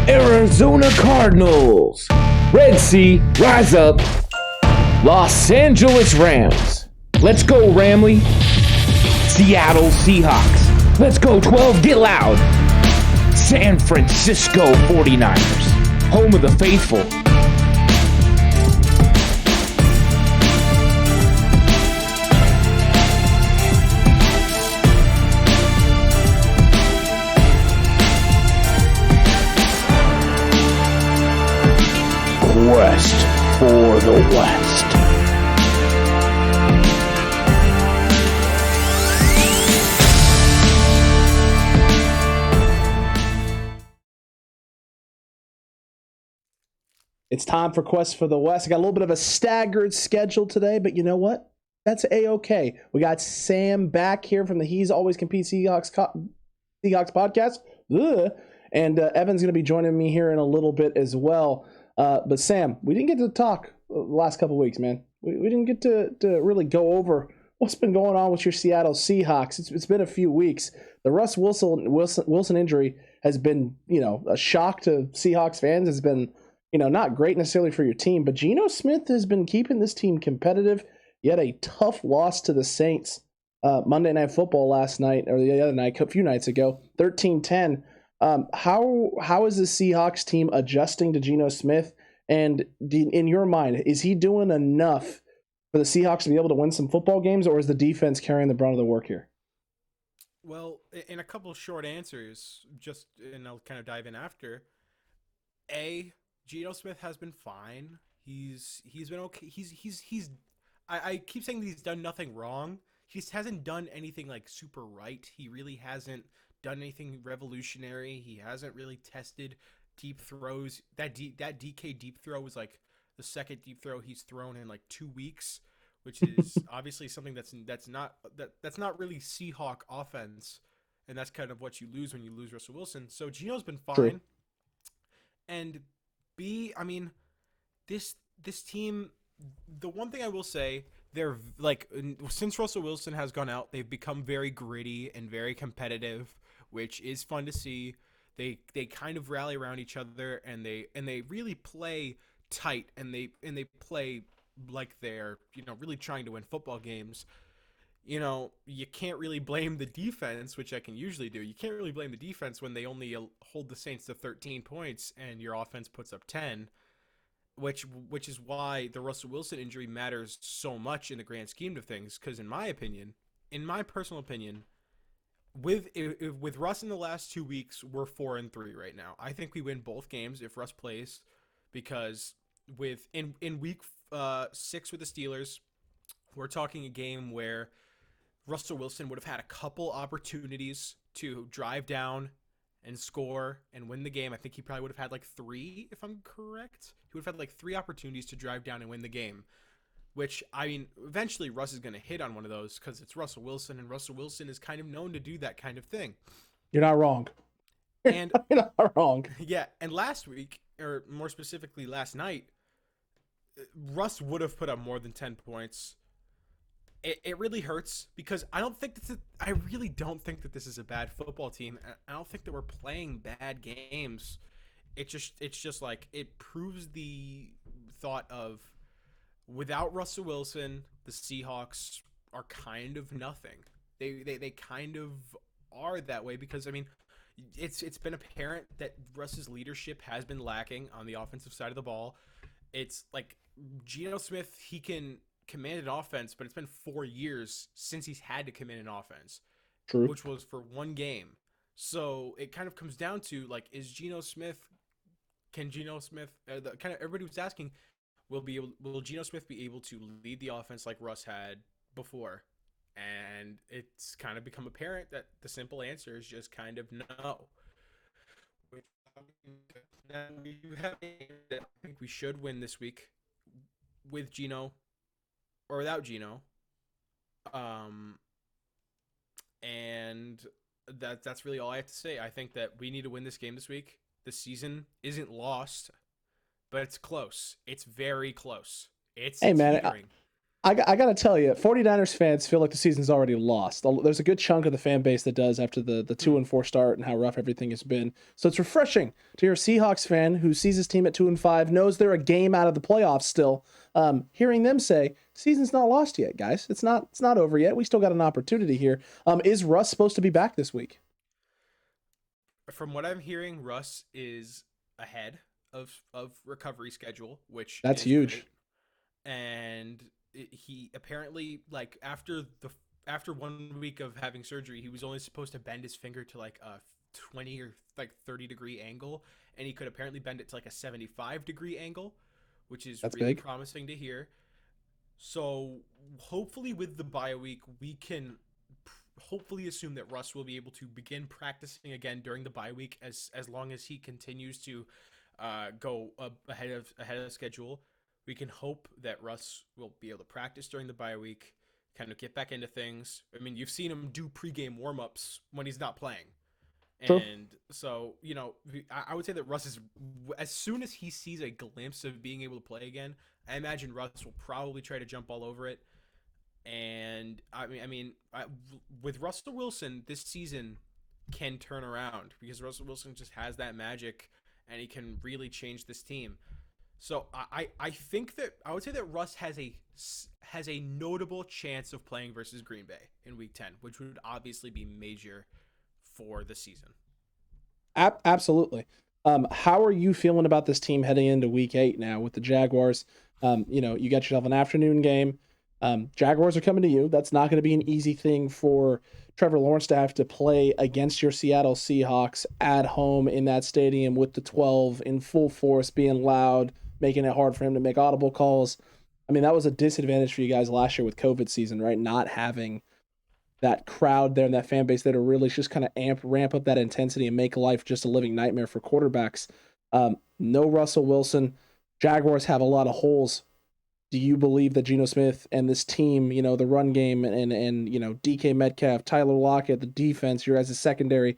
Arizona Cardinals. Red Sea, rise up. Los Angeles Rams. Let's go, Ramley. Seattle Seahawks. Let's go, 12, get loud. San Francisco 49ers. Home of the faithful. Quest for the West. It's time for Quest for the West. I got a little bit of a staggered schedule today, but you know what? That's A-okay. We got Sam back here from the He's Always Compete Seahawks podcast. Ugh. And Evan's going to be joining me here in a little bit as well. But Sam, we didn't get to talk the last couple of weeks, man. We didn't get to really go over what's been going on with your Seattle Seahawks. It's been a few weeks. The Russ Wilson injury has been, a shock to Seahawks fans. It's been, not great necessarily for your team. But Geno Smith has been keeping this team competitive. Yet a tough loss to the Saints Monday Night Football last night, or the other night, a few nights ago, 13-10. How is the Seahawks team adjusting to Geno Smith? And in your mind, is he doing enough for the Seahawks to be able to win some football games, or is the defense carrying the brunt of the work here? Well, in a couple of short answers, and I'll kind of dive in after. Geno Smith has been fine. He's been okay. I keep saying that he's done nothing wrong. He hasn't done anything like super right. He really hasn't done anything revolutionary. He hasn't really tested deep throws. That DK deep throw was like the second deep throw he's thrown in like 2 weeks, which is obviously something that's not really Seahawk offense, and that's kind of what you lose when you lose Russell Wilson. So Geno's been fine. True. And this team, the one thing I will say, they're like, since Russell Wilson has gone out, they've become very gritty and very competitive, which is fun to see. They kind of rally around each other, and they really play tight, and they play like they're really trying to win football games. You can't really blame the defense, which I can usually do. You can't really blame the defense when they only hold the Saints to 13 points and your offense puts up 10, which is why the Russell Wilson injury matters so much in the grand scheme of things. Because in my personal opinion, with Russ in the last 2 weeks, we're 4-3 right now. I think we win both games if Russ plays, because in week 6 with the Steelers, we're talking a game where Russell Wilson would have had a couple opportunities to drive down and score and win the game. I think he probably would have had like 3, if I'm correct. He would have had like 3 opportunities to drive down and win the game, which, eventually Russ is going to hit on one of those because it's Russell Wilson, and Russell Wilson is kind of known to do that kind of thing. You're not wrong. And You're not wrong. Yeah, and last week, or more specifically last night, Russ would have put up more than 10 points. It really hurts because I really don't think that this is a bad football team. I don't think that we're playing bad games. It's just like, it proves the thought of, without Russell Wilson, the Seahawks are kind of nothing. They kind of are that way because it's been apparent that Russ's leadership has been lacking on the offensive side of the ball. It's like Geno Smith, he can command an offense, but it's been 4 years since he's had to command an offense. True. Which was for one game. So it kind of comes down to, like, can Geno Smith, everybody was asking, will Geno Smith be able to lead the offense like Russ had before? And it's kind of become apparent that the simple answer is just kind of no. I think we should win this week with Geno or without Geno. And that's really all I have to say. I think that we need to win this game this week. The season isn't lost, but it's close. It's very close. It's Hey, man, teetering. I got to tell you, 49ers fans feel like the season's already lost. There's a good chunk of the fan base that does after the 2-4 start and how rough everything has been. So it's refreshing to hear a Seahawks fan who sees his team at 2-5, knows they're a game out of the playoffs still, hearing them say, season's not lost yet, guys. It's not over yet. We still got an opportunity here. Is Russ supposed to be back this week? From what I'm hearing, Russ is ahead of recovery schedule, which That's is huge. great. And he apparently, like, after 1 week of having surgery, he was only supposed to bend his finger to like a 20 or like 30-degree angle, and he could apparently bend it to like a 75-degree angle, which is That's really big. promising to hear. So hopefully with the bye week, we can hopefully assume that Russ will be able to begin practicing again during the bye week, as long as he continues to go ahead of schedule. We can hope that Russ will be able to practice during the bye week, kind of get back into things. I mean, you've seen him do pregame warmups when he's not playing. True. And so, I would say that Russ is, as soon as he sees a glimpse of being able to play again, I imagine Russ will probably try to jump all over it. And with Russell Wilson, this season can turn around because Russell Wilson just has that magic, and he can really change this team. So I think that I would say that Russ has a notable chance of playing versus Green Bay in Week 10, which would obviously be major for the season. Absolutely. How are you feeling about this team heading into Week 8 now with the Jaguars? You got yourself an afternoon game. Jaguars are coming to you. That's not going to be an easy thing for Trevor Lawrence to have to play against your Seattle Seahawks at home in that stadium with the 12 in full force, being loud, making it hard for him to make audible calls. I mean, that was a disadvantage for you guys last year with COVID season, right? Not having that crowd there and that fan base there to really just kind of ramp up that intensity and make life just a living nightmare for quarterbacks. No Russell Wilson. Jaguars have a lot of holes. Do you believe that Geno Smith and this team, the run game and DK Metcalf, Tyler Lockett, the defense, your guys' secondary,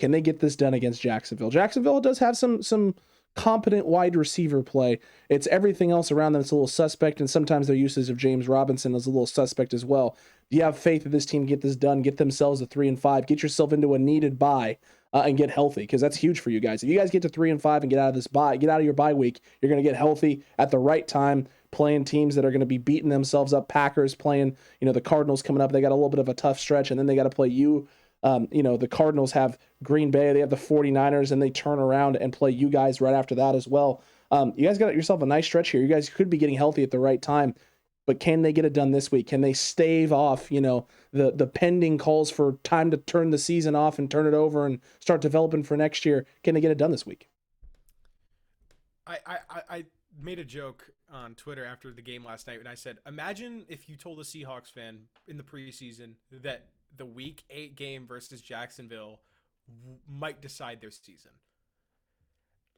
can they get this done against Jacksonville? Jacksonville does have some competent wide receiver play. It's everything else around them that's a little suspect, and sometimes their usage of James Robinson is a little suspect as well. Do you have faith that this team get this done, get themselves to 3-5, get yourself into a needed bye, and get healthy? Because that's huge for you guys. If you guys get to 3-5 and get out of this bye, get out of your bye week, you're going to get healthy at the right time, playing teams that are going to be beating themselves up. Packers playing, the Cardinals coming up. They got a little bit of a tough stretch, and then they got to play you. The Cardinals have Green Bay, they have the 49ers, and they turn around and play you guys right after that as well. You guys got yourself a nice stretch here. You guys could be getting healthy at the right time, but can they get it done this week? Can they stave off, the pending calls for time to turn the season off and turn it over and start developing for next year? Can they get it done this week? I made a joke on Twitter after the game last night, and I said, imagine if you told a Seahawks fan in the preseason that the Week 8 game versus Jacksonville might decide their season.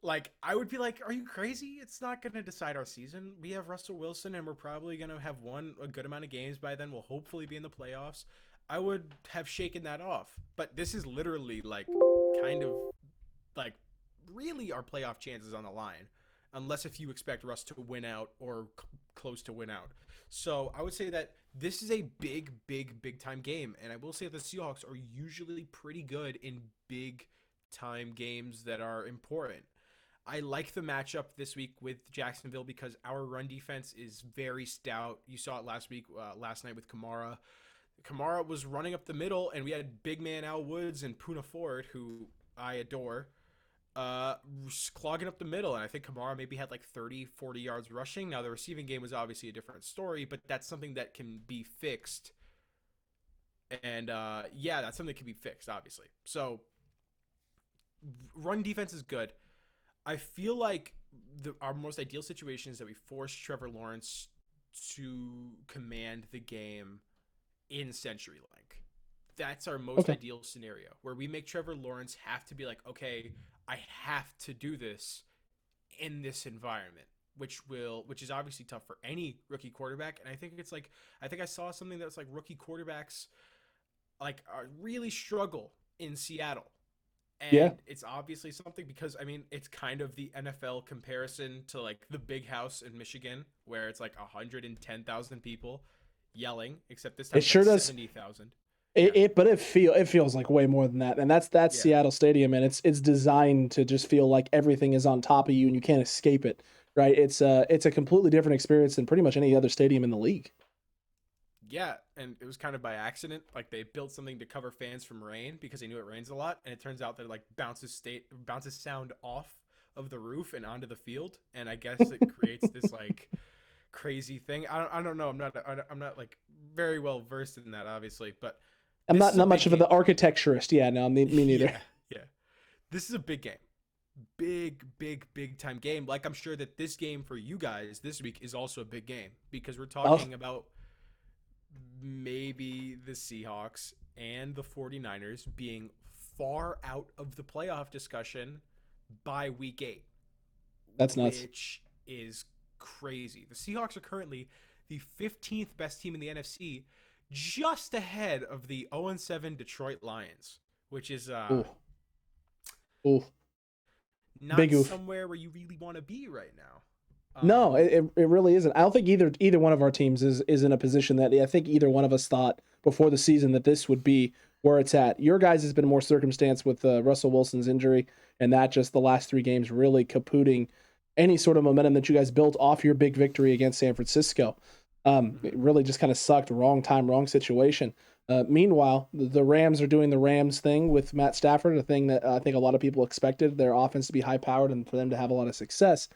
Like, I would be like, are you crazy? It's not going to decide our season. We have Russell Wilson, and we're probably going to have won a good amount of games by then. We'll hopefully be in the playoffs. I would have shaken that off. But this is literally, like, kind of, like, really our playoff chances on the line. Unless if you expect Russ to win out or close to win out. So I would say that this is a big time game. And I will say that the Seahawks are usually pretty good in big time games that are important. I like the matchup this week with Jacksonville because our run defense is very stout. You saw it last night with Kamara. Kamara was running up the middle, and we had big man Al Woods and Poona Ford, who I adore, clogging up the middle. And I think Kamara maybe had like 30, 40 yards rushing. Now, the receiving game was obviously a different story, but that's something that can be fixed. And that's something that can be fixed, obviously. So run defense is good. I feel like our most ideal situation is that we force Trevor Lawrence to command the game in CenturyLink. That's our most ideal scenario, where we make Trevor Lawrence have to be like, okay, I have to do this in this environment, which is obviously tough for any rookie quarterback. And I think I saw something that was like rookie quarterbacks really struggle in Seattle. Yeah. And it's obviously something because, I mean, it's kind of the NFL comparison to like the big house in Michigan where it's like 110,000 people yelling, except this time It it's like sure does. 70,000. Yeah. But it feels like way more than that, and that's Yeah. Seattle Stadium, and it's designed to just feel like everything is on top of you and you can't escape it, right? It's a completely different experience than pretty much any other stadium in the league. Yeah, and it was kind of by accident. Like they built something to cover fans from rain because they knew it rains a lot, and it turns out that it like bounces sound off of the roof and onto the field, and I guess it creates this like crazy thing. I don't know. I'm not like very well versed in that, obviously, but I'm this is a not much big of the game. architecturist. Yeah, no, me neither. Yeah, yeah. This is a big game. Big time game. Like I'm sure that this game for you guys this week is also a big game because we're Oh, talking about maybe the Seahawks and the 49ers being far out of the playoff discussion by week 8, that's nuts. which is crazy. The Seahawks are currently the 15th best team in the NFC, just ahead of the 0-7 Detroit Lions, which is Ooh, ooh, not big oof. somewhere where you really want to be right now. No, it really isn't. I don't think either one of our teams is in a position that I think either one of us thought before the season that this would be where it's at. Your guys has been more circumstance with Russell Wilson's injury, and that just the last 3 games really kapooting any sort of momentum that you guys built off your big victory against San Francisco. It really just kind of sucked. Wrong time, wrong situation. Meanwhile, the Rams are doing the Rams thing with Matt Stafford, a thing that I think a lot of people expected their offense to be high powered and for them to have a lot of success.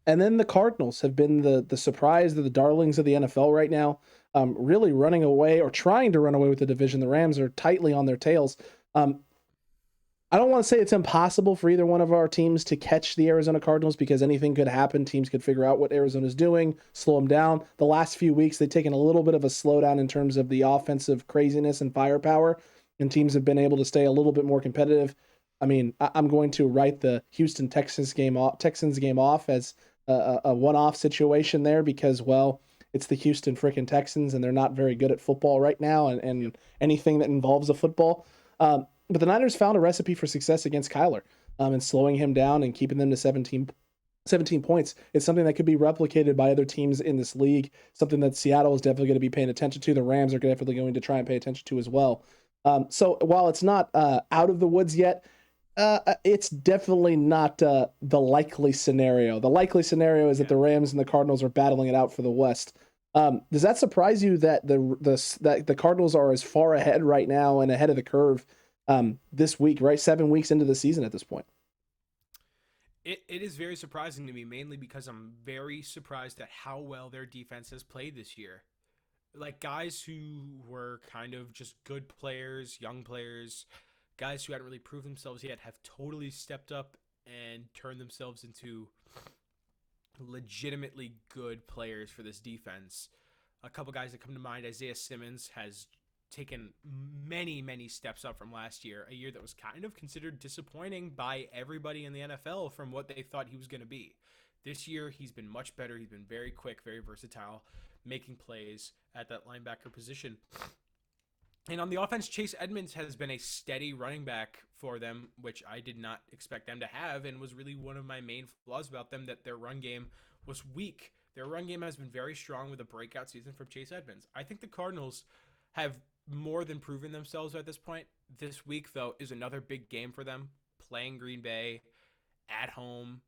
And then the Cardinals have been the surprise, the darlings of the NFL right now, really running away or trying to run away with the division. The Rams are tightly on their tails. I don't want to say it's impossible for either one of our teams to catch the Arizona Cardinals because anything could happen. Teams could figure out what Arizona's doing, slow them down. The last few weeks, they've taken a little bit of a slowdown in terms of the offensive craziness and firepower, and teams have been able to stay a little bit more competitive. I mean, I'm going to write the Houston Texans game off as a one-off situation there because, well, it's the Houston freaking Texans, and they're not very good at football right now and anything that involves a football. But the Niners found a recipe for success against Kyler and slowing him down and keeping them to 17 points. It's something that could be replicated by other teams in this league, something that Seattle is definitely going to be paying attention to. The Rams are definitely going to try and pay attention to as well. So while it's not out of the woods yet, it's definitely not the likely scenario. The likely scenario is that the Rams and the Cardinals are battling it out for the West. Does that surprise you that the Cardinals are as far ahead right now and ahead of the curve this week, right? 7 weeks into the season at this point. It is very surprising to me, mainly because I'm very surprised at how well their defense has played this year. Like guys who were kind of just good players, young players, guys who hadn't really proved themselves yet have totally stepped up and turned themselves into legitimately good players for this defense. A couple guys that come to mind, Isaiah Simmons has taken many steps up from last year, a year that was kind of considered disappointing by everybody in the NFL from what they thought he was going to be. This year, he's been much better. He's been very quick, very versatile, making plays at that linebacker position. And on the offense, Chase Edmonds has been a steady running back for them, which I did not expect them to have, and was really one of my main flaws about them, that their run game was weak. Their run game has been very strong with a breakout season from Chase Edmonds. I think the Cardinals have more than proven themselves at this point. This week, though, is another big game for them, playing Green Bay at home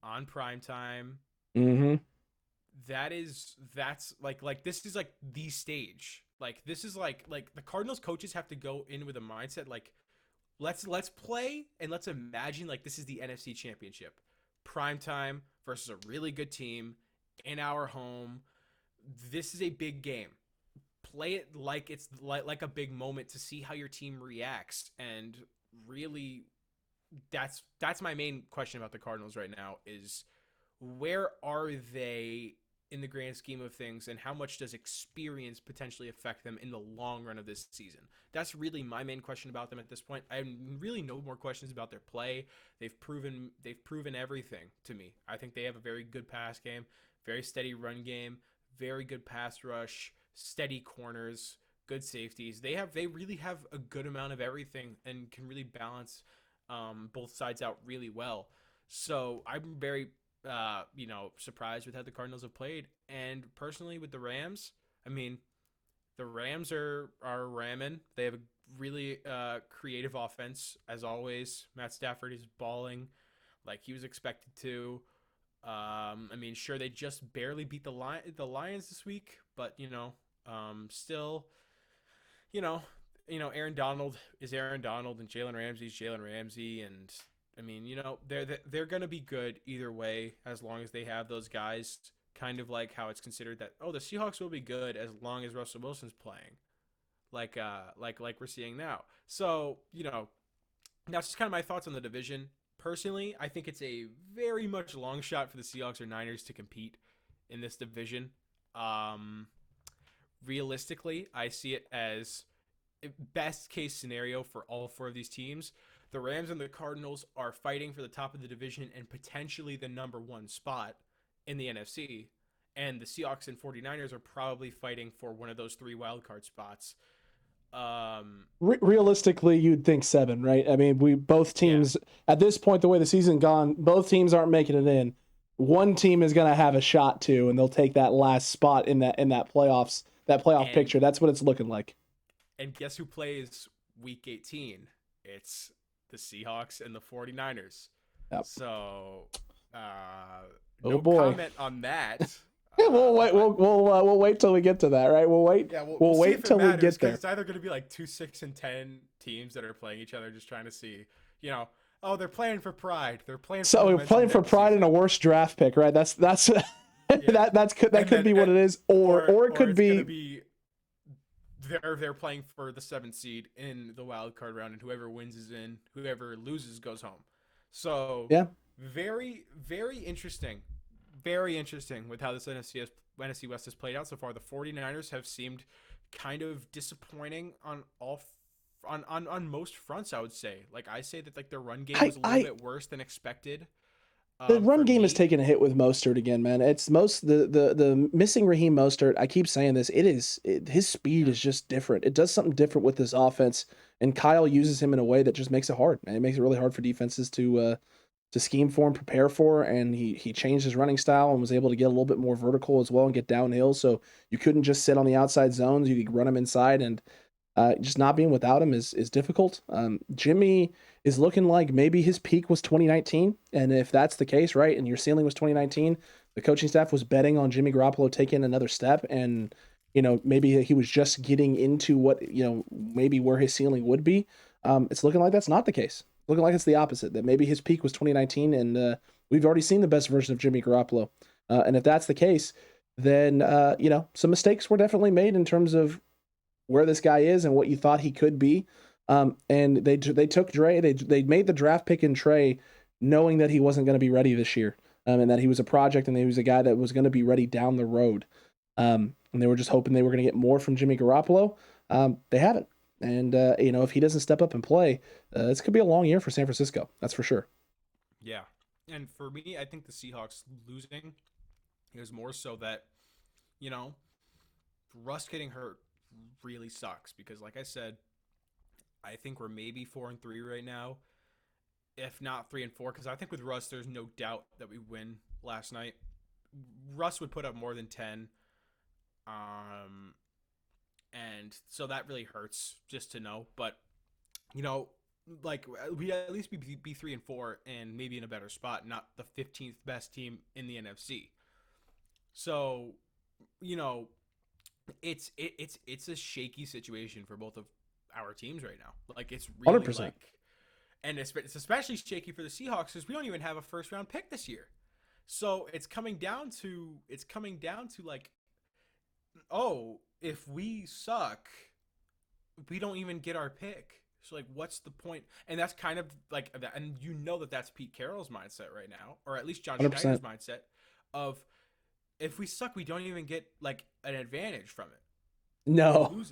on primetime. Mm-hmm. That's like this is like the stage. Like this is like the Cardinals coaches have to go in with a mindset like let's play and let's imagine like this is the NFC Championship. Primetime versus a really good team in our home. This is a big game. Play it like it's like a big moment to see how your team reacts, and really that's my main question about the Cardinals right now is where are they in the grand scheme of things, and how much does experience potentially affect them in the long run of this season? That's really my main question about them at this point. I have really no more questions about their play. They've proven everything to me. I think they have a very good pass game, very steady run game, very good pass rush, steady corners, good safeties. They really have a good amount of everything and can really balance both sides out really well. So I'm very, surprised with how the Cardinals have played. And personally, with the Rams, I mean, the Rams are ramming. They have a really creative offense as always. Matt Stafford is balling like he was expected to. Sure, they just barely beat the Lions this week, but still, Aaron Donald is Aaron Donald, and Jalen Ramsey's Jalen Ramsey, and they're gonna be good either way as long as they have those guys. Kind of like how it's considered that the Seahawks will be good as long as Russell Wilson's playing, like we're seeing now. So that's just kind of my thoughts on the division. Personally, I think it's a very much long shot for the Seahawks or Niners to compete in this division. Realistically, I see it as best case scenario for all four of these teams. The Rams and the Cardinals are fighting for the top of the division and potentially the number one spot in the NFC. And the Seahawks and 49ers are probably fighting for one of those three wildcard spots. Realistically, you'd think 7, right? I mean, both teams at this point, the way the season gone, both teams aren't making it in. One team is going to have a shot to, and they'll take that last spot in that playoff picture. That's what it's looking like. And guess who plays week 18? It's the Seahawks and the 49ers. Yep. So, no comment on that. We'll wait. We'll wait till we get to that, right? We'll wait. Yeah, we'll wait till we get there. It's either going to be like 2, 6, and 10 teams that are playing each other, just trying to see, they're playing for pride. They're playing. So we're playing for pride and a worse draft pick, right? That's that could be what it is, or it could be. They're playing for the 7th seed in the wild card round, and whoever wins is in. Whoever loses goes home. So yeah, very, very interesting. Very interesting with how this NFC West has played out so far. The 49ers have seemed kind of disappointing on most fronts, I would say. Like, I say that their run game was a little bit worse than expected. The run game has taken a hit with Mostert again, man. It's the missing Raheem Mostert. I keep saying this. His speed is just different. It does something different with this offense, and Kyle uses him in a way that just makes it hard. And it makes it really hard for defenses to scheme for and prepare for, and he changed his running style and was able to get a little bit more vertical as well and get downhill, so you couldn't just sit on the outside zones. You could run him inside, and just not being without him is difficult. Jimmy is looking like maybe his peak was 2019, and if that's the case, right, and your ceiling was 2019, the coaching staff was betting on Jimmy Garoppolo taking another step, and maybe he was just getting into what maybe where his ceiling would be. It's looking like that's not the case. Looking like it's the opposite, that maybe his peak was 2019, and we've already seen the best version of Jimmy Garoppolo. And if that's the case, then, some mistakes were definitely made in terms of where this guy is and what you thought he could be. And they took Dre, they made the draft pick in Trey knowing that he wasn't going to be ready this year, and that he was a project and he was a guy that was going to be ready down the road. And they were just hoping they were going to get more from Jimmy Garoppolo. They haven't. And, if he doesn't step up and play, this could be a long year for San Francisco. That's for sure. Yeah. And for me, I think the Seahawks losing is more so that, Russ getting hurt really sucks because, like I said, I think we're maybe 4-3 right now, if not 3-4, because I think with Russ, there's no doubt that we win last night. Russ would put up more than 10. And so that really hurts just to know. But, we at least be 3-4 and maybe in a better spot, not the 15th best team in the NFC. So, it's a shaky situation for both of our teams right now. Like, it's really 100%. And it's especially shaky for the Seahawks because we don't even have a first round pick this year. So it's coming down to like, oh, if we suck, we don't even get our pick. So, like, what's the point? And that's kind of like that. And that's Pete Carroll's mindset right now, or at least John 100%. Schneider's mindset of if we suck, we don't even get like an advantage from it. No.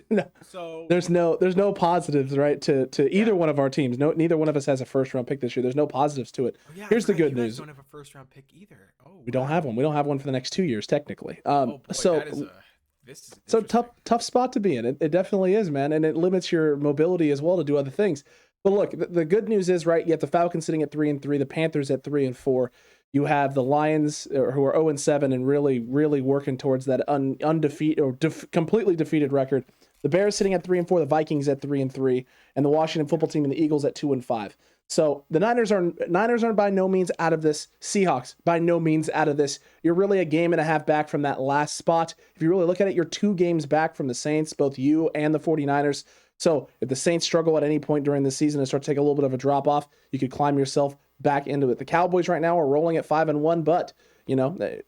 So there's no positives, right? To either one of our teams. No, neither one of us has a first round pick this year. There's no positives to it. Oh, yeah, Here's the good you guys news. Don't have a first round pick either. Oh, we don't have one. We don't have one for the next 2 years, technically. This is so tough spot to be in. It definitely is, man, and it limits your mobility as well to do other things. But look, the good news is, right, you have the Falcons sitting at 3-3, the Panthers at 3-4. You have the Lions who are 0-7 and really, really working towards that undefeated or completely defeated record. The Bears sitting at 3-4, the Vikings at 3-3, and the Washington football team and the Eagles at 2-5. So the Niners are by no means out of this. Seahawks by no means out of this. You're really a game and a half back from that last spot. If you really look at it, you're 2 games back from the Saints, both you and the 49ers. So if the Saints struggle at any point during the season and start to take a little bit of a drop off, you could climb yourself back into it. The Cowboys right now are rolling at 5-1, but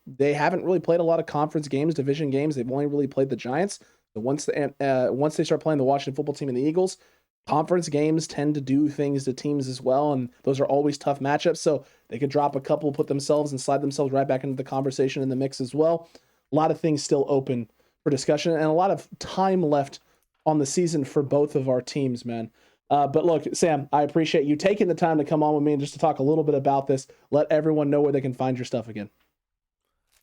they haven't really played a lot of conference games, division games. They've only really played the Giants. So once they start playing the Washington football team and the Eagles, conference games tend to do things to teams as well, and those are always tough matchups. So they could drop a couple, put themselves and slide themselves right back into the conversation in the mix as well. A lot of things still open for discussion and a lot of time left on the season for both of our teams, man. But look, Sam, I appreciate you taking the time to come on with me and just to talk a little bit about this. Let everyone know where they can find your stuff again.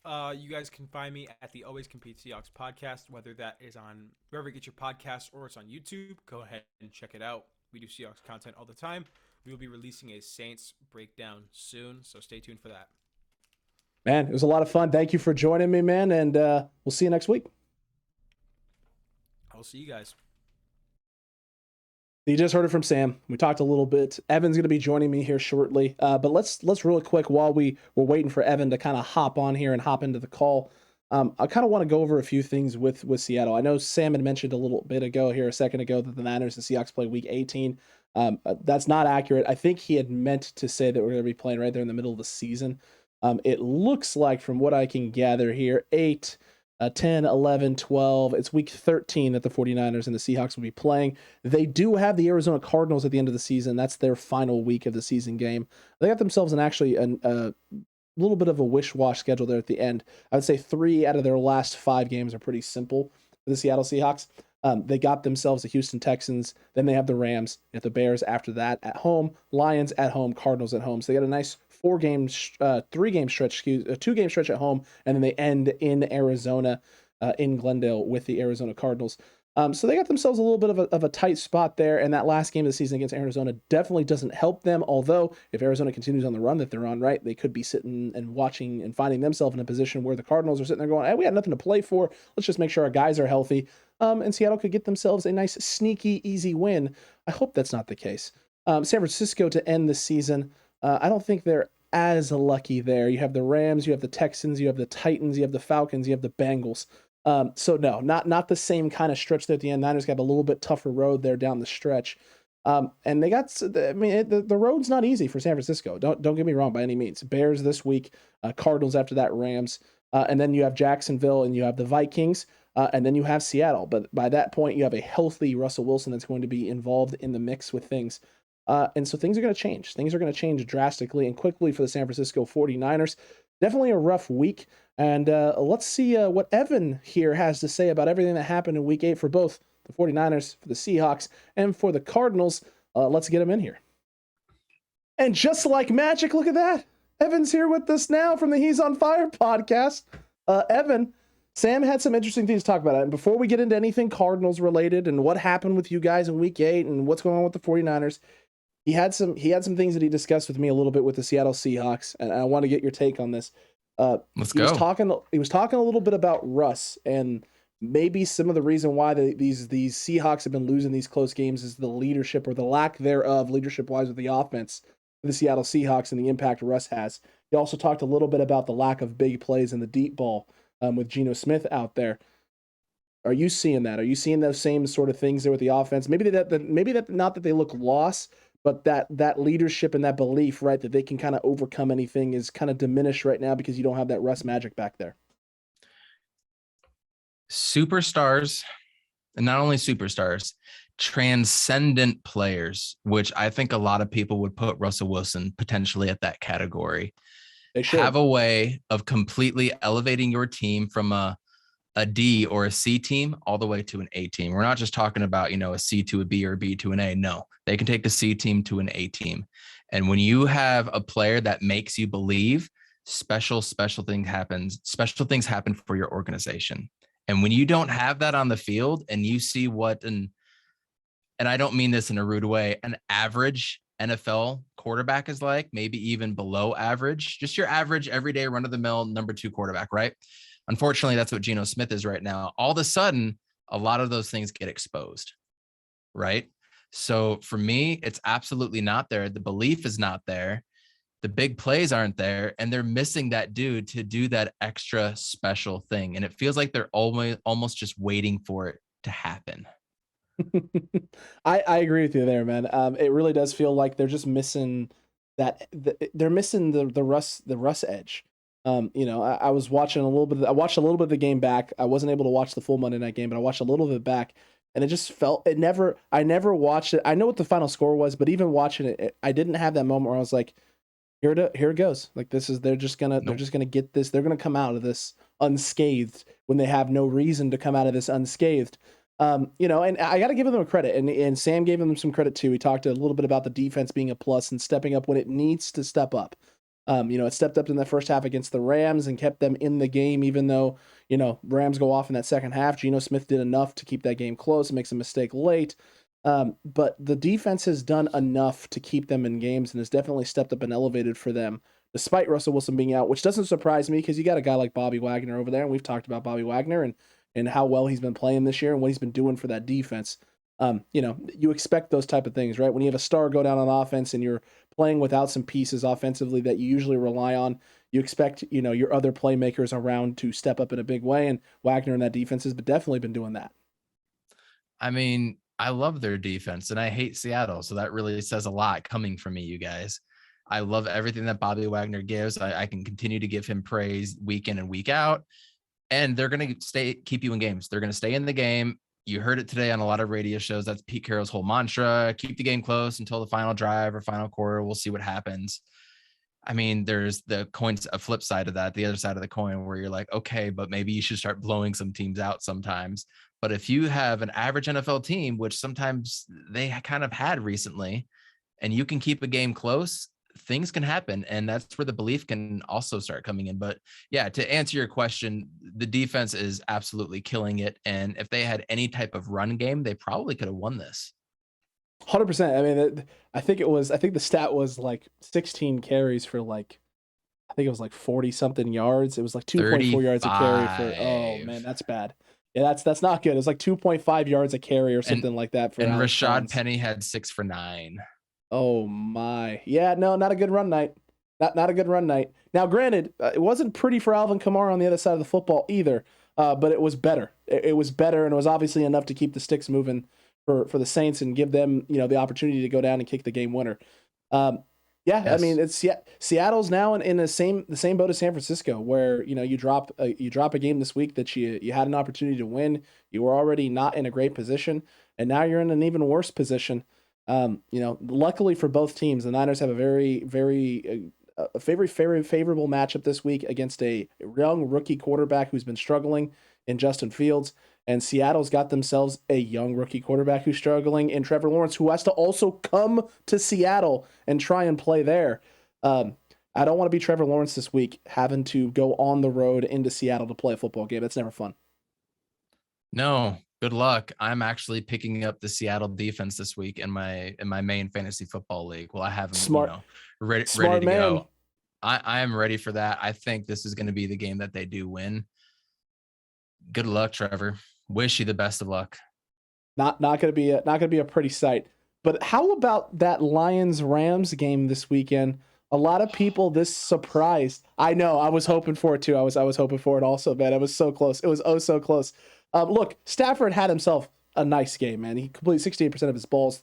You guys can find me at the Always Compete Seahawks podcast, whether that is on wherever you get your podcasts or it's on YouTube. Go ahead and check it out. We do Seahawks content all the time. We will be releasing a Saints breakdown soon, so stay tuned for that. Man, it was a lot of fun. Thank you for joining me, man, and we'll see you next week. I'll see you guys. You just heard it from Sam. We talked a little bit. Evan's going to be joining me here shortly. But let's really quick, while we're waiting for Evan to kind of hop on here and hop into the call, I kind of want to go over a few things with Seattle. I know Sam had mentioned a little bit ago here, a second ago, that the Niners and Seahawks play week 18. That's not accurate. I think he had meant to say that we're going to be playing right there in the middle of the season. It looks like, from what I can gather here, 8, 10, 11, 12. It's week 13 that the 49ers and the Seahawks will be playing. They do have the Arizona Cardinals at the end of the season. That's their final week of the season game. They got themselves a little bit of a wish-wash schedule there at the end. I would say 3 out of their last 5 games are pretty simple for the Seattle Seahawks. They got themselves the Houston Texans. Then they have the Rams. They have the Bears after that at home. Lions at home. Cardinals at home. So they got a nice 2-game stretch at home, and then they end in Arizona, in Glendale with the Arizona Cardinals. So they got themselves a little bit of a tight spot there, and that last game of the season against Arizona definitely doesn't help them, although if Arizona continues on the run that they're on, right, they could be sitting and watching and finding themselves in a position where the Cardinals are sitting there going, hey, we had nothing to play for. Let's just make sure our guys are healthy. And Seattle could get themselves a nice, sneaky, easy win. I hope that's not the case. San Francisco to end the season, I don't think they're as lucky there. You have the Rams, you have the Texans, you have the Titans, you have the Falcons, you have the Bengals. So no, not the same kind of stretch there at the end. Niners got a little bit tougher road there down the stretch. And they got, the road's not easy for San Francisco. Don't get me wrong by any means. Bears this week, Cardinals after that, Rams, and then you have Jacksonville and you have the Vikings, and then you have Seattle. But by that point, you have a healthy Russell Wilson that's going to be involved in the mix with things. And so things are going to change. Things are going to change drastically and quickly for the San Francisco 49ers. Definitely a rough week. And let's see what Evan here has to say about everything that happened in week 8 for both the 49ers, for the Seahawks, and for the Cardinals. Let's get him in here. And just like magic, look at that. Evan's here with us now from the He's on Fire podcast. Evan, Sam had some interesting things to talk about. And before we get into anything Cardinals related and what happened with you guys in week 8 and what's going on with the 49ers, he had some things that he discussed with me a little bit with the Seattle Seahawks, and I want to get your take on this. Let's go. He was talking a little bit about Russ, and maybe some of the reason why these Seahawks have been losing these close games is the leadership or the lack thereof, leadership-wise, with the offense for the Seattle Seahawks and the impact Russ has. He also talked a little bit about the lack of big plays in the deep ball with Geno Smith out there. Are you seeing that? Are you seeing those same sort of things there with the offense? Maybe that not that they look lost, but that leadership and that belief, right, that they can kind of overcome anything is kind of diminished right now because you don't have that Russ magic back there. Superstars, and not only superstars, transcendent players, which I think a lot of people would put Russell Wilson potentially at that category. They should have a way of completely elevating your team from a D or a C team all the way to an A team. We're not just talking about, a C to a B or a B to an A. No, they can take the C team to an A team. And when you have a player that makes you believe, special things happen for your organization. And when you don't have that on the field and you see what an and I don't mean this in a rude way, an average NFL quarterback is like, maybe even below average, just your average everyday run of the mill number 2 quarterback, right? Unfortunately, that's what Geno Smith is right now. All of a sudden, a lot of those things get exposed, right? So for me, it's absolutely not there. The belief is not there. The big plays aren't there, and they're missing that dude to do that extra special thing. And it feels like they're almost just waiting for it to happen. I agree with you there, man. It really does feel like they're just missing they're missing the Russ edge. I was watching a little bit. I watched a little bit of the game back. I wasn't able to watch the full Monday night game, but I watched a little bit back, and it just felt I never watched it. I know what the final score was, but even watching it, I didn't have that moment where I was like, here it goes. Like they're just gonna get this. They're gonna come out of this unscathed when they have no reason to come out of this unscathed. And I got to give them a credit, and Sam gave them some credit too. He talked a little bit about the defense being a plus and stepping up when it needs to step up. It stepped up in the first half against the Rams and kept them in the game, even though, Rams go off in that second half. Geno Smith did enough to keep that game close and makes a mistake late. But the defense has done enough to keep them in games and has definitely stepped up and elevated for them, despite Russell Wilson being out, which doesn't surprise me because you got a guy like Bobby Wagner over there, and we've talked about Bobby Wagner and how well he's been playing this year and what he's been doing for that defense. You expect those type of things, right? When you have a star go down on offense and you're playing without some pieces offensively that you usually rely on, you expect, your other playmakers around to step up in a big way, and Wagner and that defense has definitely been doing that. I mean, I love their defense and I hate Seattle. So that really says a lot coming from me, you guys. I love everything that Bobby Wagner gives. I can continue to give him praise week in and week out. And they're going to keep you in games. They're going to stay in the game. You heard it today on a lot of radio shows. That's Pete Carroll's whole mantra. Keep the game close until the final drive or final quarter. We'll see what happens. I mean, there's the coin's a flip side of that, the other side of the coin, where you're like, okay, but maybe you should start blowing some teams out sometimes. But if you have an average NFL team, which sometimes they kind of had recently, and you can keep a game close, things can happen. And that's where the belief can also start coming in. But yeah, to answer your question, the defense is absolutely killing it. And if they had any type of run game, they probably could have won this. 100%. I mean, I think the stat was like 16 carries for I think it was like 40 something yards. It was like 2.4 yards a carry for, oh man, that's bad. Yeah, that's not good. It was like 2.5 yards a carry or something like that. And Rashad Penny had 6 for 9. Oh my. Yeah, no, not a good run night. Not a good run night. Now, granted, it wasn't pretty for Alvin Kamara on the other side of the football either, but it was better. It was better, and it was obviously enough to keep the sticks moving for the Saints and give them, the opportunity to go down and kick the game winner. Yes. I mean, it's Seattle's now in the same boat as San Francisco, where you drop a game this week that you had an opportunity to win. You were already not in a great position, and now you're in an even worse position. Luckily for both teams, the Niners have a very favorable matchup this week against a young rookie quarterback who's been struggling in Justin Fields, and Seattle's got themselves a young rookie quarterback who's struggling in Trevor Lawrence, who has to also come to Seattle and try and play there. I don't want to be Trevor Lawrence this week, having to go on the road into Seattle to play a football game. That's never fun. No. Good luck. I'm actually picking up the Seattle defense this week in my main fantasy football league. Well, I have them ready to go. I am ready for that. I think this is going to be the game that they do win. Good luck, Trevor. Wish you the best of luck. Not going to be a pretty sight. But how about that Lions-Rams game this weekend? A lot of people this surprised. I know. I was hoping for it too. I was hoping for it also, man. It was so close. It was so close. Look, Stafford had himself a nice game, man. He completed 68% of his balls,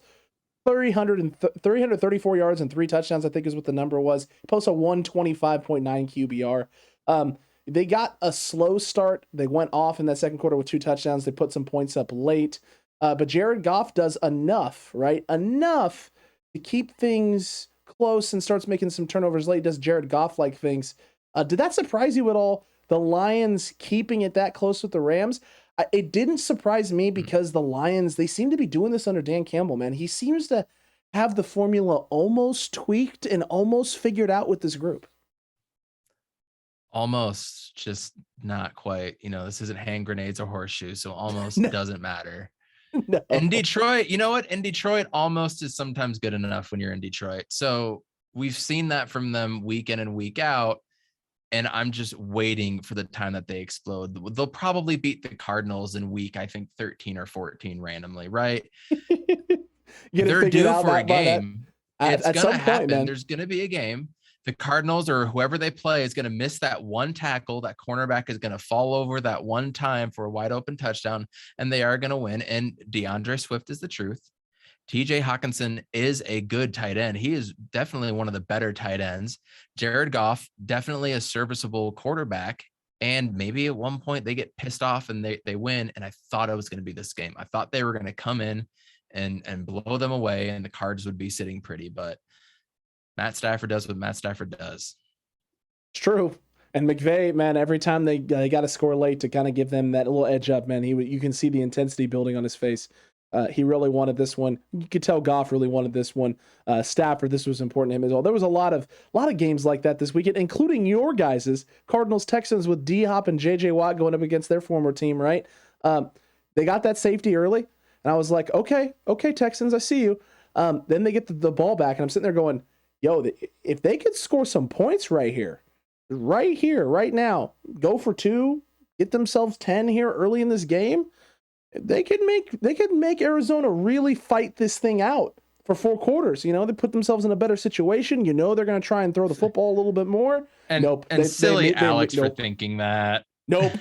334 yards and 3 touchdowns, I think is what the number was. He posted a 125.9 QBR. They got a slow start. They went off in that second quarter with 2 touchdowns. They put some points up late. But Jared Goff does enough, right? Enough to keep things close and starts making some turnovers late. Does Jared Goff-like things. Did that surprise you at all? The Lions keeping it that close with the Rams? It didn't surprise me because the Lions, they seem to be doing this under Dan Campbell, man. He seems to have the formula almost tweaked and almost figured out with this group. Almost, just not quite. This isn't hand grenades or horseshoes, so almost doesn't matter. No. In Detroit, you know what? In Detroit, almost is sometimes good enough when you're in Detroit. So we've seen that from them week in and week out. And I'm just waiting for the time that they explode. They'll probably beat the Cardinals in week, I think, 13 or 14 randomly, right? They're due for a game. It's at going some to point, happen. man. There's going to be a game. The Cardinals or whoever they play is going to miss that one tackle. That cornerback is going to fall over that one time for a wide open touchdown, and they are going to win. And DeAndre Swift is the truth. TJ Hawkinson is a good tight end. He is definitely one of the better tight ends. Jared Goff, definitely a serviceable quarterback. And maybe at one point they get pissed off and they win. And I thought it was going to be this game. I thought they were going to come in and blow them away and the Cards would be sitting pretty. But Matt Stafford does what Matt Stafford does. It's true. And McVay, man, every time they got to score late to kind of give them that little edge up, man, you can see the intensity building on his face. He really wanted this one. You could tell Goff really wanted this one. Stafford, this was important to him as well. There was a lot of games like that this weekend, including your guys's Cardinals Texans with D-Hop and J.J. Watt going up against their former team, right? They got that safety early, and I was like, okay, Texans, I see you. Then they get the ball back, and I'm sitting there going, yo, if they could score some points right here, right now, go for 2, get themselves 10 here early in this game, they could make Arizona really fight this thing out for 4 quarters. You know, they put themselves in a better situation. You know, they're going to try and throw the football a little bit more. And nope. And silly Alex for nope. thinking that. Nope.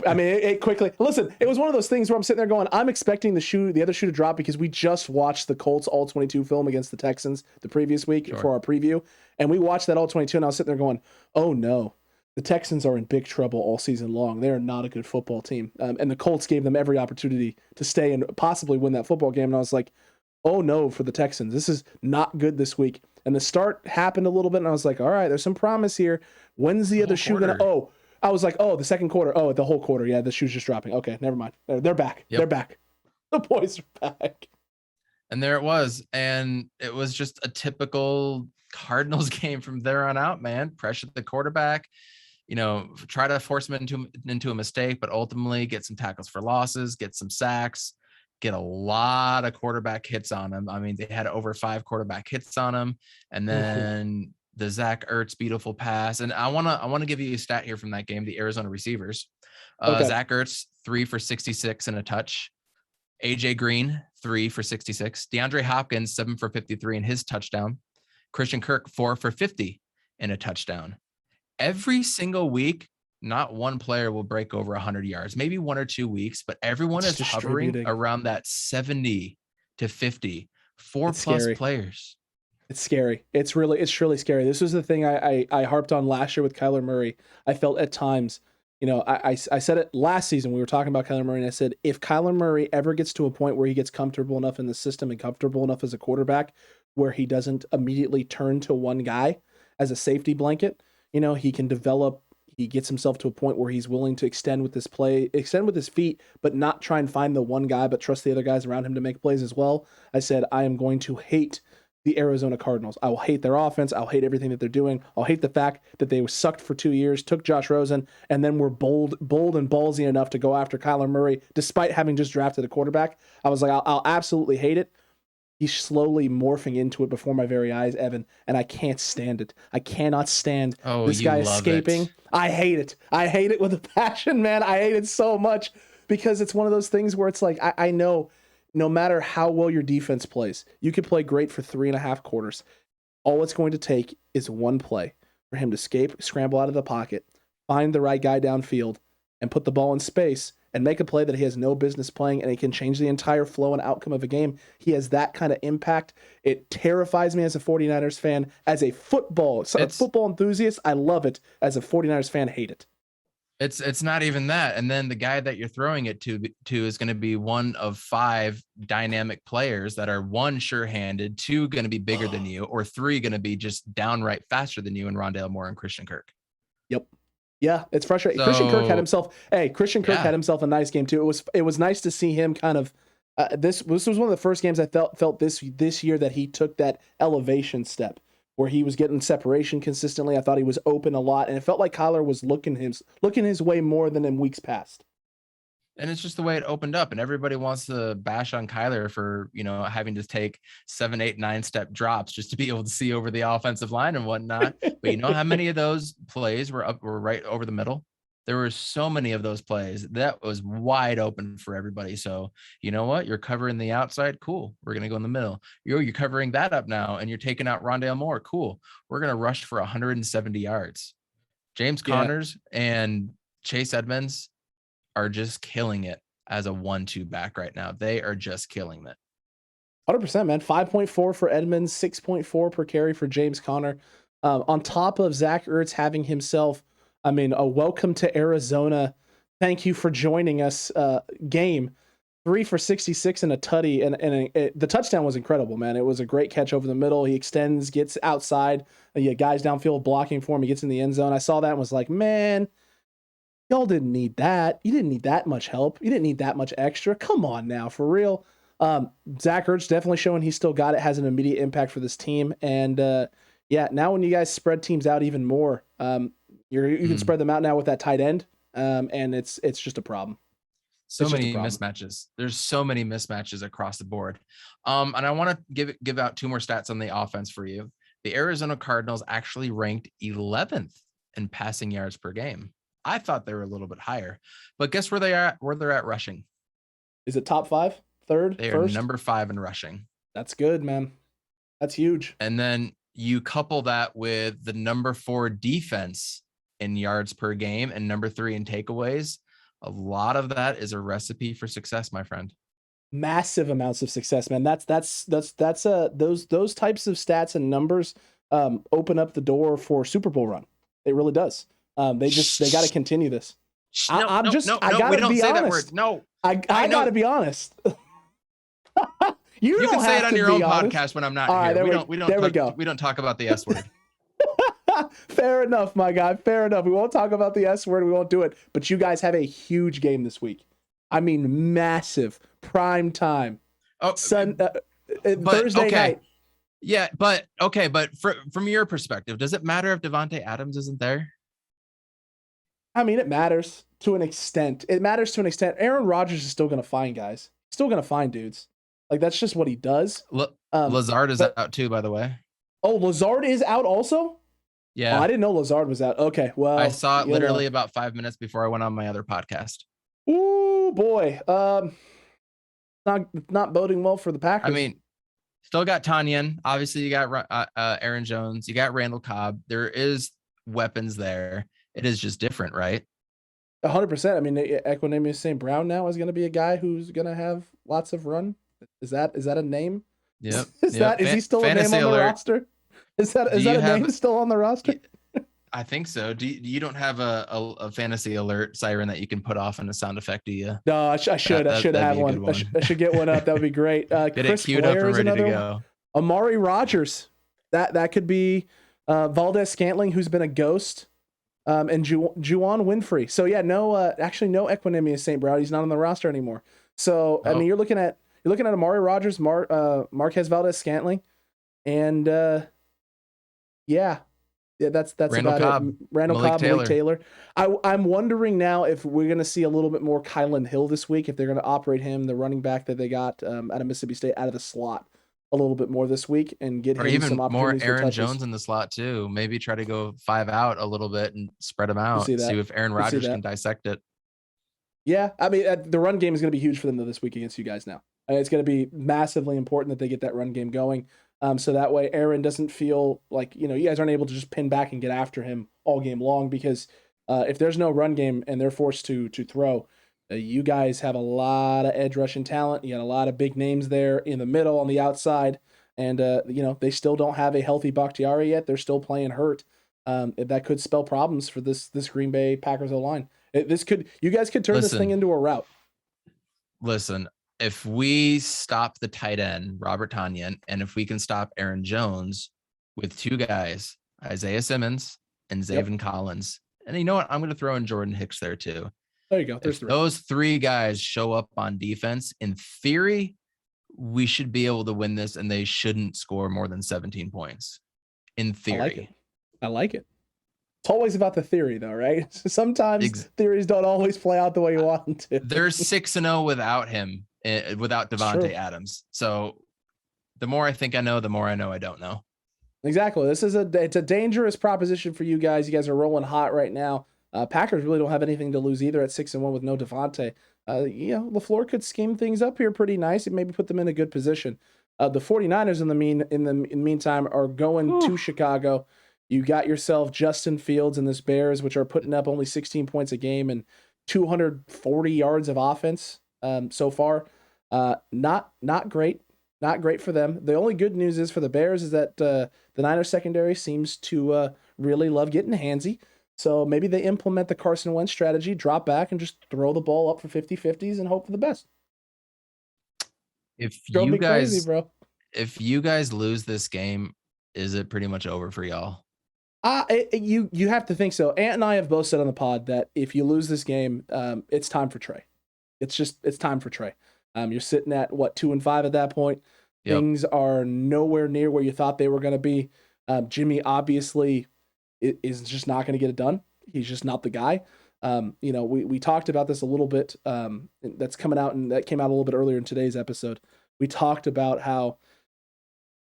I mean, it quickly. Listen, it was one of those things where I'm sitting there going, I'm expecting the other shoe to drop because we just watched the Colts All-22 film against the Texans the previous week for our preview. And we watched that All-22 and I was sitting there going, oh no, the Texans are in big trouble all season long. They are not a good football team. And the Colts gave them every opportunity to stay and possibly win that football game. And I was like, oh no, for the Texans. This is not good this week. And the start happened a little bit and I was like, all right, there's some promise here. When's the other shoe going to, I was like, the second quarter. Oh, the whole quarter. Yeah, the shoe's just dropping. Okay, never mind. They're back. Yep. They're back. The boys are back. And there it was. And it was just a typical Cardinals game from there on out, man. Pressure the quarterback, try to force him into a mistake, but ultimately get some tackles for losses, get some sacks, get a lot of quarterback hits on him. I mean, they had over 5 quarterback hits on him. And then the Zach Ertz beautiful pass. And I want to give you a stat here from that game, the Arizona receivers. Zach Ertz, 3 for 66 and a touch. AJ Green, 3 for 66. DeAndre Hopkins, 7 for 53 in his touchdown. Christian Kirk, 4 for 50 in a touchdown. Every single week, not one player will break over 100 yards, maybe 1 or 2 weeks, but everyone is hovering around that 70 to 50, 4+ players. It's scary. It's really scary. This was the thing I harped on last year with Kyler Murray. I felt at times, I said it last season. We were talking about Kyler Murray, and I said, if Kyler Murray ever gets to a point where he gets comfortable enough in the system and comfortable enough as a quarterback where he doesn't immediately turn to one guy as a safety blanket, he can develop. He gets himself to a point where he's willing to extend with his feet, but not try and find the one guy, but trust the other guys around him to make plays as well. I said, I am going to hate the Arizona Cardinals. I will hate their offense. I'll hate everything that they're doing. I'll hate the fact that they were sucked for 2 years, took Josh Rosen, and then were bold and ballsy enough to go after Kyler Murray, despite having just drafted a quarterback. I was like, I'll absolutely hate it. He's slowly morphing into it before my very eyes, Evan, and I can't stand it. I cannot stand this guy escaping. I hate it. I hate it with a passion, man. I hate it so much because it's one of those things where it's like, I know no matter how well your defense plays, you could play great for 3.5 quarters. All it's going to take is one play for him to escape, scramble out of the pocket, find the right guy downfield, and put the ball in space and make a play that he has no business playing, and it can change the entire flow and outcome of a game. He has that kind of impact. It terrifies me as a 49ers fan. As a football enthusiast, I love it. As a 49ers fan, hate it. It's not even that. And then the guy that you're throwing it to is going to be one of 5 dynamic players that are 1, sure-handed, 2 going to be bigger than you, or 3 going to be just downright faster than you in Rondale Moore and Christian Kirk. Yep. Yeah, it's frustrating. So, Christian Kirk had himself a nice game too. It was nice to see him kind of this was one of the first games I felt this year that he took that elevation step where he was getting separation consistently. I thought he was open a lot, and it felt like Kyler was looking his way more than in weeks past. And it's just the way it opened up, and everybody wants to bash on Kyler for, having to take 7, 8, 9-step drops just to be able to see over the offensive line and whatnot. But you know how many of those plays were right over the middle? There were so many of those plays that was wide open for everybody. So you know what? You're covering the outside. Cool. We're going to go in the middle. You're covering that up now, and you're taking out Rondale Moore. Cool. We're going to rush for 170 yards. James Connors and Chase Edmonds are just killing it as a 1-2 back right now. They are just killing it. 100%, man. 5.4 for Edmonds, 6.4 per carry for James Conner. On top of Zach Ertz having himself, a welcome to Arizona, thank you for joining us game. 3 for 66 and a tutty. And the touchdown was incredible, man. It was a great catch over the middle. He extends, gets outside. Guys downfield blocking for him. He gets in the end zone. I saw that and was like, man, y'all didn't need that. You didn't need that much help. You didn't need that much extra. Come on now, for real. Zach Ertz definitely showing he's still got it, has an immediate impact for this team. And now when you guys spread teams out even more, you can spread them out now with that tight end, and it's just a problem. So many mismatches. There's so many mismatches across the board. And I want to give out 2 more stats on the offense for you. The Arizona Cardinals actually ranked 11th in passing yards per game. I thought they were a little bit higher, but guess where they're at rushing? Is it top 5, third, they first? Are number 5 in rushing. That's good, man. That's huge. And then you couple that with the number 4 defense in yards per game and number 3 in takeaways. A lot of that is a recipe for success, my friend. Massive amounts of success, man. That's those types of stats and numbers open up the door for Super Bowl run. It really does. They got to continue this. I gotta be honest. I gotta be honest. you can say it on your own podcast when I'm not here. We don't talk about the S word. Fair enough, my guy. Fair enough. We won't talk about the S word. We won't do it. But you guys have a huge game this week. Massive prime time. Thursday night. Yeah, but from your perspective, does it matter if Devontae Adams isn't there? It matters to an extent. Aaron Rodgers is still going to find guys. Still going to find dudes. That's just what he does. Lazard is out too, by the way. Oh, Lazard is out also? Yeah. Oh, I didn't know Lazard was out. Okay, well. I saw it literally about 5 minutes before I went on my other podcast. Ooh, boy. Not boding well for the Packers. Still got Tanyan. Obviously, you got Aaron Jones. You got Randall Cobb. There is weapons there. It is just different, right? 100%. Equanimeous St. Brown now is going to be a guy who's going to have lots of run. Is that a name? Yep. Is he still a name on the roster? Is that a name still on the roster? I think so. You don't have a fantasy alert siren that you can put off in a sound effect, do you? No, I should. I should have one. I should get one up. That would be great. Get Chris it queued Blair up and ready to go. One. Amari Rogers. That could be Valdez Scantling, who's been a ghost, and Juwan Winfrey. So yeah, no Equanimeous St. Brown. He's not on the roster anymore. So you're looking at Amari Rogers, Marquez Valdez Scantling, and that's Randall about Cobb, it. Randall Cobb, Malik Taylor. I'm wondering now if we're going to see a little bit more Kylan Hill this week, if they're going to operate him, the running back that they got out of Mississippi State, out of the slot a little bit more this week and get him some opportunities. More Aaron Jones in the slot too. Maybe try to go 5 out a little bit and spread them out. See if Aaron Rodgers can dissect it. Yeah, the run game is going to be huge for them this week against you guys now. It's going to be massively important that they get that run game going. So that way Aaron doesn't feel like, you guys aren't able to just pin back and get after him all game long, because if there's no run game and they're forced to throw, you guys have a lot of edge rushing talent. You got a lot of big names there in the middle, on the outside, and they still don't have a healthy Bakhtiari yet. They're still playing hurt. That could spell problems for this Green Bay Packers O-line. You guys could turn this thing into a rout. Listen, if we stop the tight end, Robert Tonyan, and if we can stop Aaron Jones with 2 guys, Isaiah Simmons and Zaven Collins, and you know what? I'm going to throw in Jordan Hicks there too. There you go. If those 3 guys show up on defense, in theory, we should be able to win this, and they shouldn't score more than 17 points. In theory. I like it. It's always about the theory, though, right? Sometimes theories don't always play out the way you want them to. They're 6-0 without him, without Devontae Adams. So the more I think I know, the more I know I don't know. Exactly. It's a dangerous proposition for you guys. You guys are rolling hot right now. Packers really don't have anything to lose either at 6-1 with no Devontae. LaFleur could scheme things up here pretty nice and maybe put them in a good position. The 49ers in the meantime are going to Chicago. You got yourself Justin Fields and this Bears, which are putting up only 16 points a game and 240 yards of offense so far. Not great. Not great for them. The only good news is for the Bears is that the Niners secondary seems to really love getting handsy. So maybe they implement the Carson Wentz strategy, drop back and just throw the ball up for 50-50s and hope for the best. If Don't you be guys, crazy, bro. If you guys lose this game, is it pretty much over for y'all? You have to think so. Ant and I have both said on the pod that if you lose this game, it's time for Trey. It's time for Trey. You're sitting at 2-5 at that point. Yep. Things are nowhere near where you thought they were going to be. Jimmy obviously is just not going to get it done. He's just not the guy. We talked about this a little bit. That's coming out, and that came out a little bit earlier in today's episode. We talked about how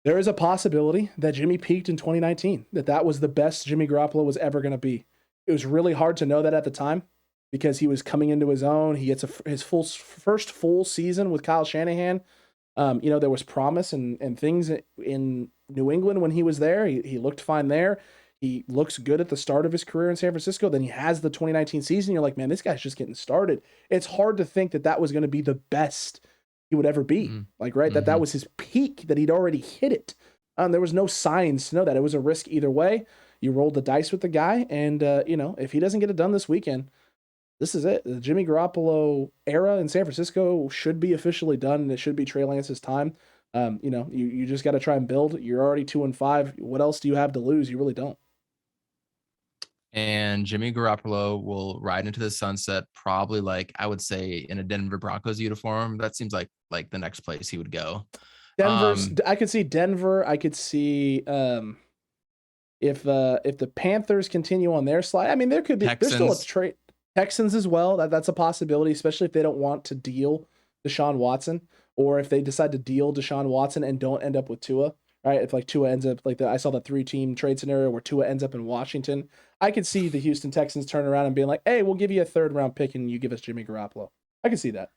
there is a possibility that Jimmy peaked in 2019, that was the best Jimmy Garoppolo was ever going to be. It was really hard to know that at the time because he was coming into his own. He gets his first full season with Kyle Shanahan. There was promise and things in New England when he was there. He looked fine there. He looks good at the start of his career in San Francisco. Then he has the 2019 season. You're like, man, this guy's just getting started. It's hard to think that was going to be the best he would ever be. That was his peak, that he'd already hit it. There was no signs to know that. It was a risk either way. You rolled the dice with the guy, and if he doesn't get it done this weekend, this is it. The Jimmy Garoppolo era in San Francisco should be officially done, and it should be Trey Lance's time. You just got to try and build. You're already 2-5. What else do you have to lose? You really don't. And Jimmy Garoppolo will ride into the sunset, probably I would say in a Denver Broncos uniform. That seems like the next place he would go. I could see Denver. I could see if the Panthers continue on their slide. I mean, there could be there's still a trade. Texans as well. That's a possibility, especially if they don't want to deal Deshaun Watson, or if they decide to deal Deshaun Watson and don't end up with Tua. Right, if Tua ends up I saw the 3-team trade scenario where Tua ends up in Washington. I could see the Houston Texans turn around and being like, "Hey, we'll give you a 3rd-round pick and you give us Jimmy Garoppolo." I can see that.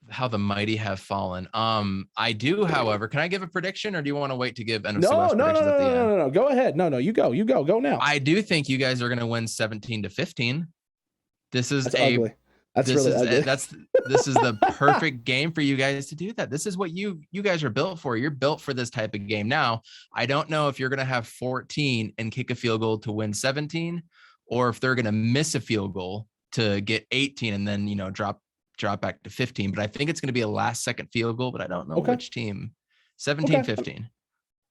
How the mighty have fallen. I do, however, can I give a prediction, or do you want to wait to give NFC West predictions at the end? No. Go ahead. No, you go now. I do think you guys are going to win 17-15. That's ugly. That's really ugly. This is the perfect game for you guys to do that. This is what you guys are built for. You're built for this type of game. Now, I don't know if you're going to have 14 and kick a field goal to win 17, or if they're going to miss a field goal to get 18 and then, drop back to 15. But I think it's going to be a last-second field goal, but I don't know which team. 17-15.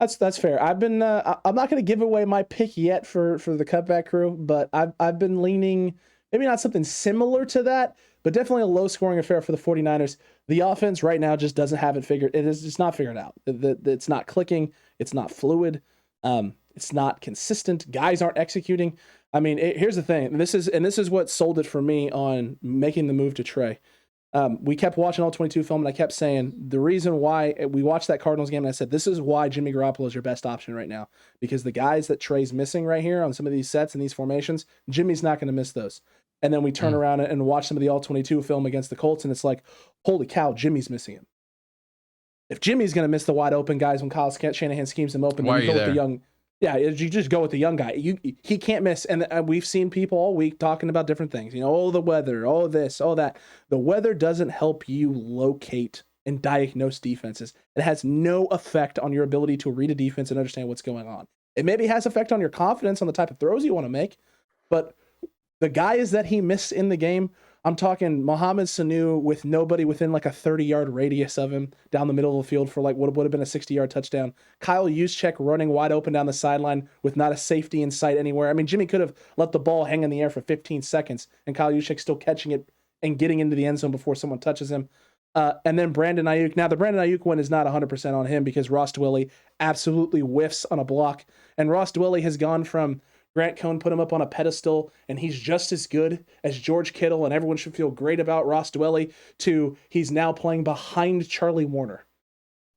That's fair. I've been I'm not going to give away my pick yet for the Cutback crew, but I've been leaning maybe not something similar to that, but definitely a low-scoring affair for the 49ers. The offense right now just doesn't have it figured. It's not figured out. It's not clicking. It's not fluid. It's not consistent. Guys aren't executing. I mean, here's the thing. This is what sold it for me on making the move to Trey. We kept watching all 22 film, and I kept saying the reason why we watched that Cardinals game, and I said, this is why Jimmy Garoppolo is your best option right now, because the guys that Trey's missing right here on some of these sets and these formations, Jimmy's not going to miss those. And then we turn around and watch some of the all-22 film against the Colts, and it's like, holy cow, Jimmy's missing him. If Jimmy's going to miss the wide open guys when Kyle Shanahan schemes them open, then you go with the young. Yeah, you just go with the young guy. He can't miss. And we've seen people all week talking about different things. The weather, all this, all that. The weather doesn't help you locate and diagnose defenses. It has no effect on your ability to read a defense and understand what's going on. It maybe has effect on your confidence on the type of throws you want to make, but the guys that he missed in the game, I'm talking Mohamed Sanu with nobody within a 30-yard radius of him down the middle of the field for what would have been a 60-yard touchdown. Kyle Juszczyk running wide open down the sideline with not a safety in sight anywhere. I mean, Jimmy could have let the ball hang in the air for 15 seconds and Kyle Juszczyk still catching it and getting into the end zone before someone touches him. And then Brandon Ayuk. Now, the Brandon Ayuk one is not 100% on him because Ross Dwelley absolutely whiffs on a block. And Ross Dwelley has gone from Grant Cohn put him up on a pedestal, and he's just as good as George Kittle, and everyone should feel great about Ross Dwelley, to he's now playing behind Charlie Warner.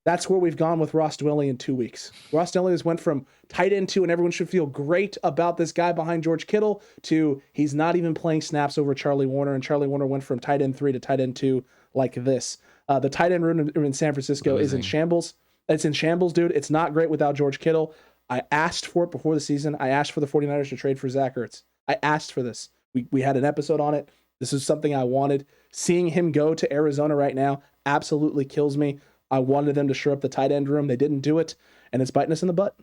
That's where we've gone with Ross Dwelley in 2 weeks. Ross Dwelley has went from tight end 2, and everyone should feel great about this guy behind George Kittle, to he's not even playing snaps over Charlie Warner, and Charlie Warner went from tight end 3 to tight end 2 like this. The tight end room in San Francisco is in shambles. It's in shambles, dude. It's not great without George Kittle. I asked for it before the season. I asked for the 49ers to trade for Zach Ertz. I asked for this. We had an episode on it. This is something I wanted. Seeing him go to Arizona right now absolutely kills me. I wanted them to shore up the tight end room. They didn't do it, and it's biting us in the butt.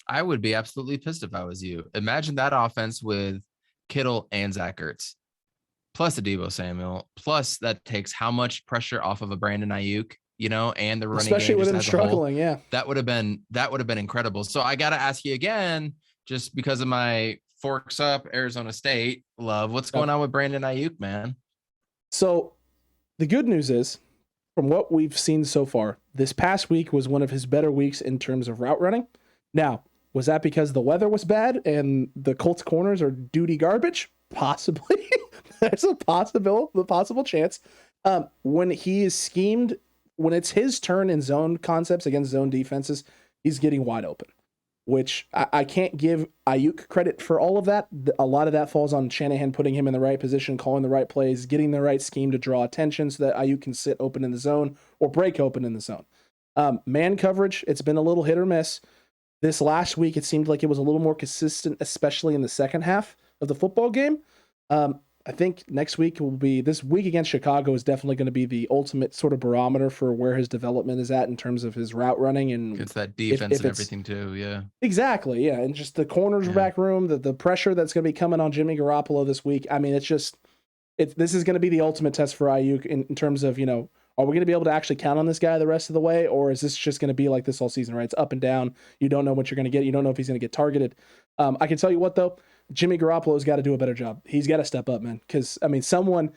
I would be absolutely pissed if I was you. Imagine that offense with Kittle and Zach Ertz, plus a Deebo Samuel, plus that takes how much pressure off of a Brandon Ayuk, and the running especially game with him struggling. Yeah, that would have been incredible. So I got to ask you again, just because of my forks up Arizona State love, what's going on with Brandon Ayuk, man? So the good news is, from what we've seen so far, this past week was one of his better weeks in terms of route running. Now, was that because the weather was bad and the Colts corners are duty garbage? Possibly. There's a possible chance. When he is schemed, when it's his turn in zone concepts against zone defenses, he's getting wide open, which I can't give Ayuk credit for all of that. A lot of that falls on Shanahan putting him in the right position, calling the right plays, getting the right scheme to draw attention so that Ayuk can sit open in the zone or break open in the zone. Man coverage, it's been a little hit or miss. This last week, it seemed like it was a little more consistent, especially in the second half of the football game. I think this week against Chicago is definitely going to be the ultimate sort of barometer for where his development is at in terms of his route running. And it's that defense and everything too. Yeah, exactly. Yeah. And just the cornerback room, the pressure that's going to be coming on Jimmy Garoppolo this week. I mean, this is going to be the ultimate test for Ayuk in terms of, are we going to be able to actually count on this guy the rest of the way? Or is this just going to be like this all season, right? It's up and down. You don't know what you're going to get. You don't know if he's going to get targeted. I can tell you what, though, Jimmy Garoppolo's got to do a better job. He's got to step up, man. Because, someone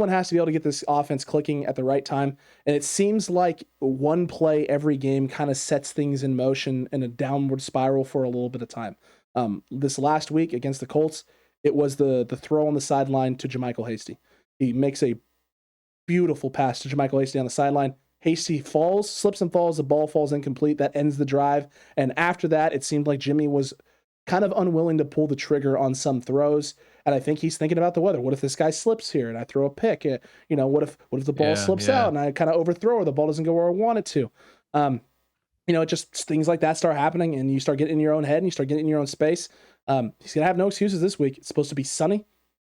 has to be able to get this offense clicking at the right time. And it seems like one play every game kind of sets things in motion in a downward spiral for a little bit of time. This last week against the Colts, it was the throw on the sideline to JaMychal Hasty. He makes a beautiful pass to JaMychal Hasty on the sideline. Hasty slips and falls. The ball falls incomplete. That ends the drive. And after that, it seemed like Jimmy was kind of unwilling to pull the trigger on some throws. And I think he's thinking about the weather. What if this guy slips here and I throw a pick? What if the ball slips out and I kind of overthrow or the ball doesn't go where I want it to? Just things like that start happening and you start getting in your own head and you start getting in your own space. He's going to have no excuses this week. It's supposed to be sunny,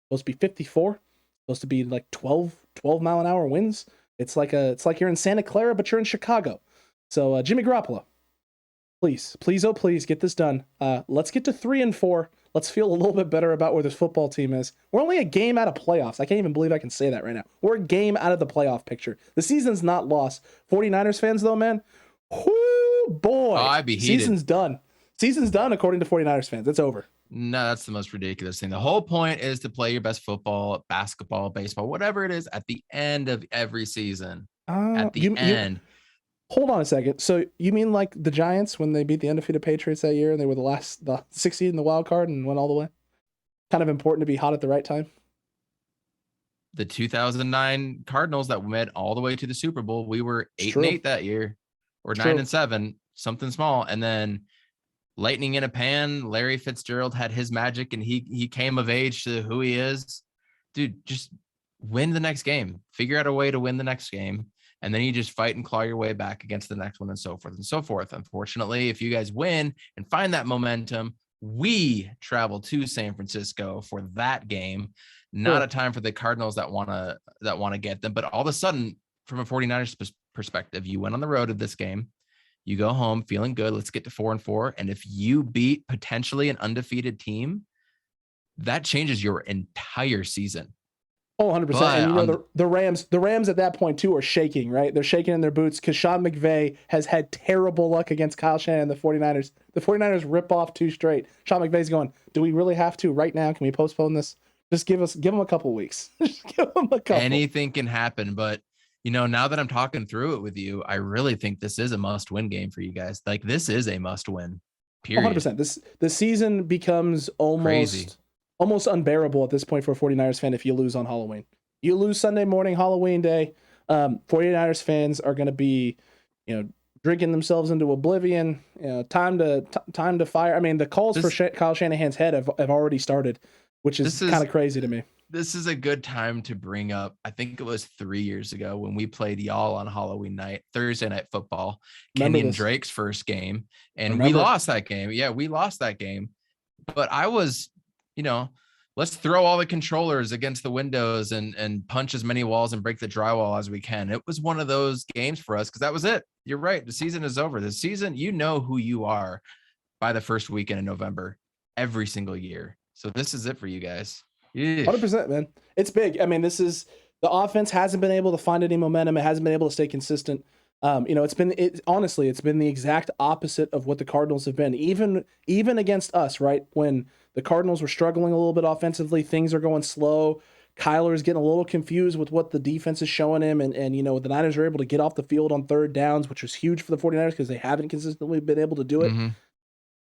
supposed to be 54, supposed to be like 12 mile an hour winds. It's like you're in Santa Clara, but you're in Chicago. So Jimmy Garoppolo, please, oh please, get this done. Let's get to 3-4. Let's feel a little bit better about where this football team is. We're only a game out of playoffs. I can't even believe I can say that right now. We're a game out of the playoff picture. The season's not lost. 49ers fans, though, man, whoo, boy, I'd be heated. Season's done. Season's done, according to 49ers fans. It's over. No, that's the most ridiculous thing. The whole point is to play your best football, basketball, baseball, whatever it is, at the end of every season. At the end. Hold on a second. So you mean like the Giants when they beat the undefeated Patriots that year and they were the 6th seed in the wild card and went all the way? Kind of important to be hot at the right time? The 2009 Cardinals that went all the way to the Super Bowl, we were 8-8 that year, or 9-7, something small. And then lightning in a pan, Larry Fitzgerald had his magic and he came of age to who he is. Dude, just win the next game. Figure out a way to win the next game. And then you just fight and claw your way back against the next one and so forth and so forth. Unfortunately, if you guys win and find that momentum, we travel to San Francisco for that game. Not a time for the Cardinals that want to get them. But all of a sudden, from a 49ers perspective, you went on the road of this game. You go home feeling good. Let's get to 4-4. And if you beat potentially an undefeated team, that changes your entire season. Oh, 100%. And the Rams at that point too are shaking, right? They're shaking in their boots because Sean McVay has had terrible luck against Kyle Shanahan and the 49ers. The 49ers rip off 2 straight. Sean McVay's going, do we really have to right now? Can we postpone this? Just give them a couple weeks. Just give them a couple. Anything can happen, but now that I'm talking through it with you, I really think this is a must-win game for you guys. Like, this is a must-win. Period. 100%. The season becomes almost unbearable at this point for a 49ers fan if you lose on Halloween. You lose Sunday morning, Halloween day. 49ers fans are going to be, drinking themselves into oblivion. Time to fire. I mean, the calls for Kyle Shanahan's head have already started, which is kind of crazy to me. This is a good time to bring up, I think it was 3 years ago when we played y'all on Halloween night, Thursday Night Football, Kenyon Drake's first game, and we lost that game. Yeah, we lost that game. But I was, let's throw all the controllers against the windows and punch as many walls and break the drywall as we can. It was one of those games for us because that was it. You're right. The season is over. The season, you know who you are by the first weekend in November every single year. So this is it for you guys. 100%, man. It's big. I mean, the offense hasn't been able to find any momentum. It hasn't been able to stay consistent. It's been the exact opposite of what the Cardinals have been. Even against us, right? When the Cardinals were struggling a little bit offensively, things are going slow. Kyler's getting a little confused with what the defense is showing him. And the Niners are able to get off the field on third downs, which was huge for the 49ers because they haven't consistently been able to do it. Mm-hmm.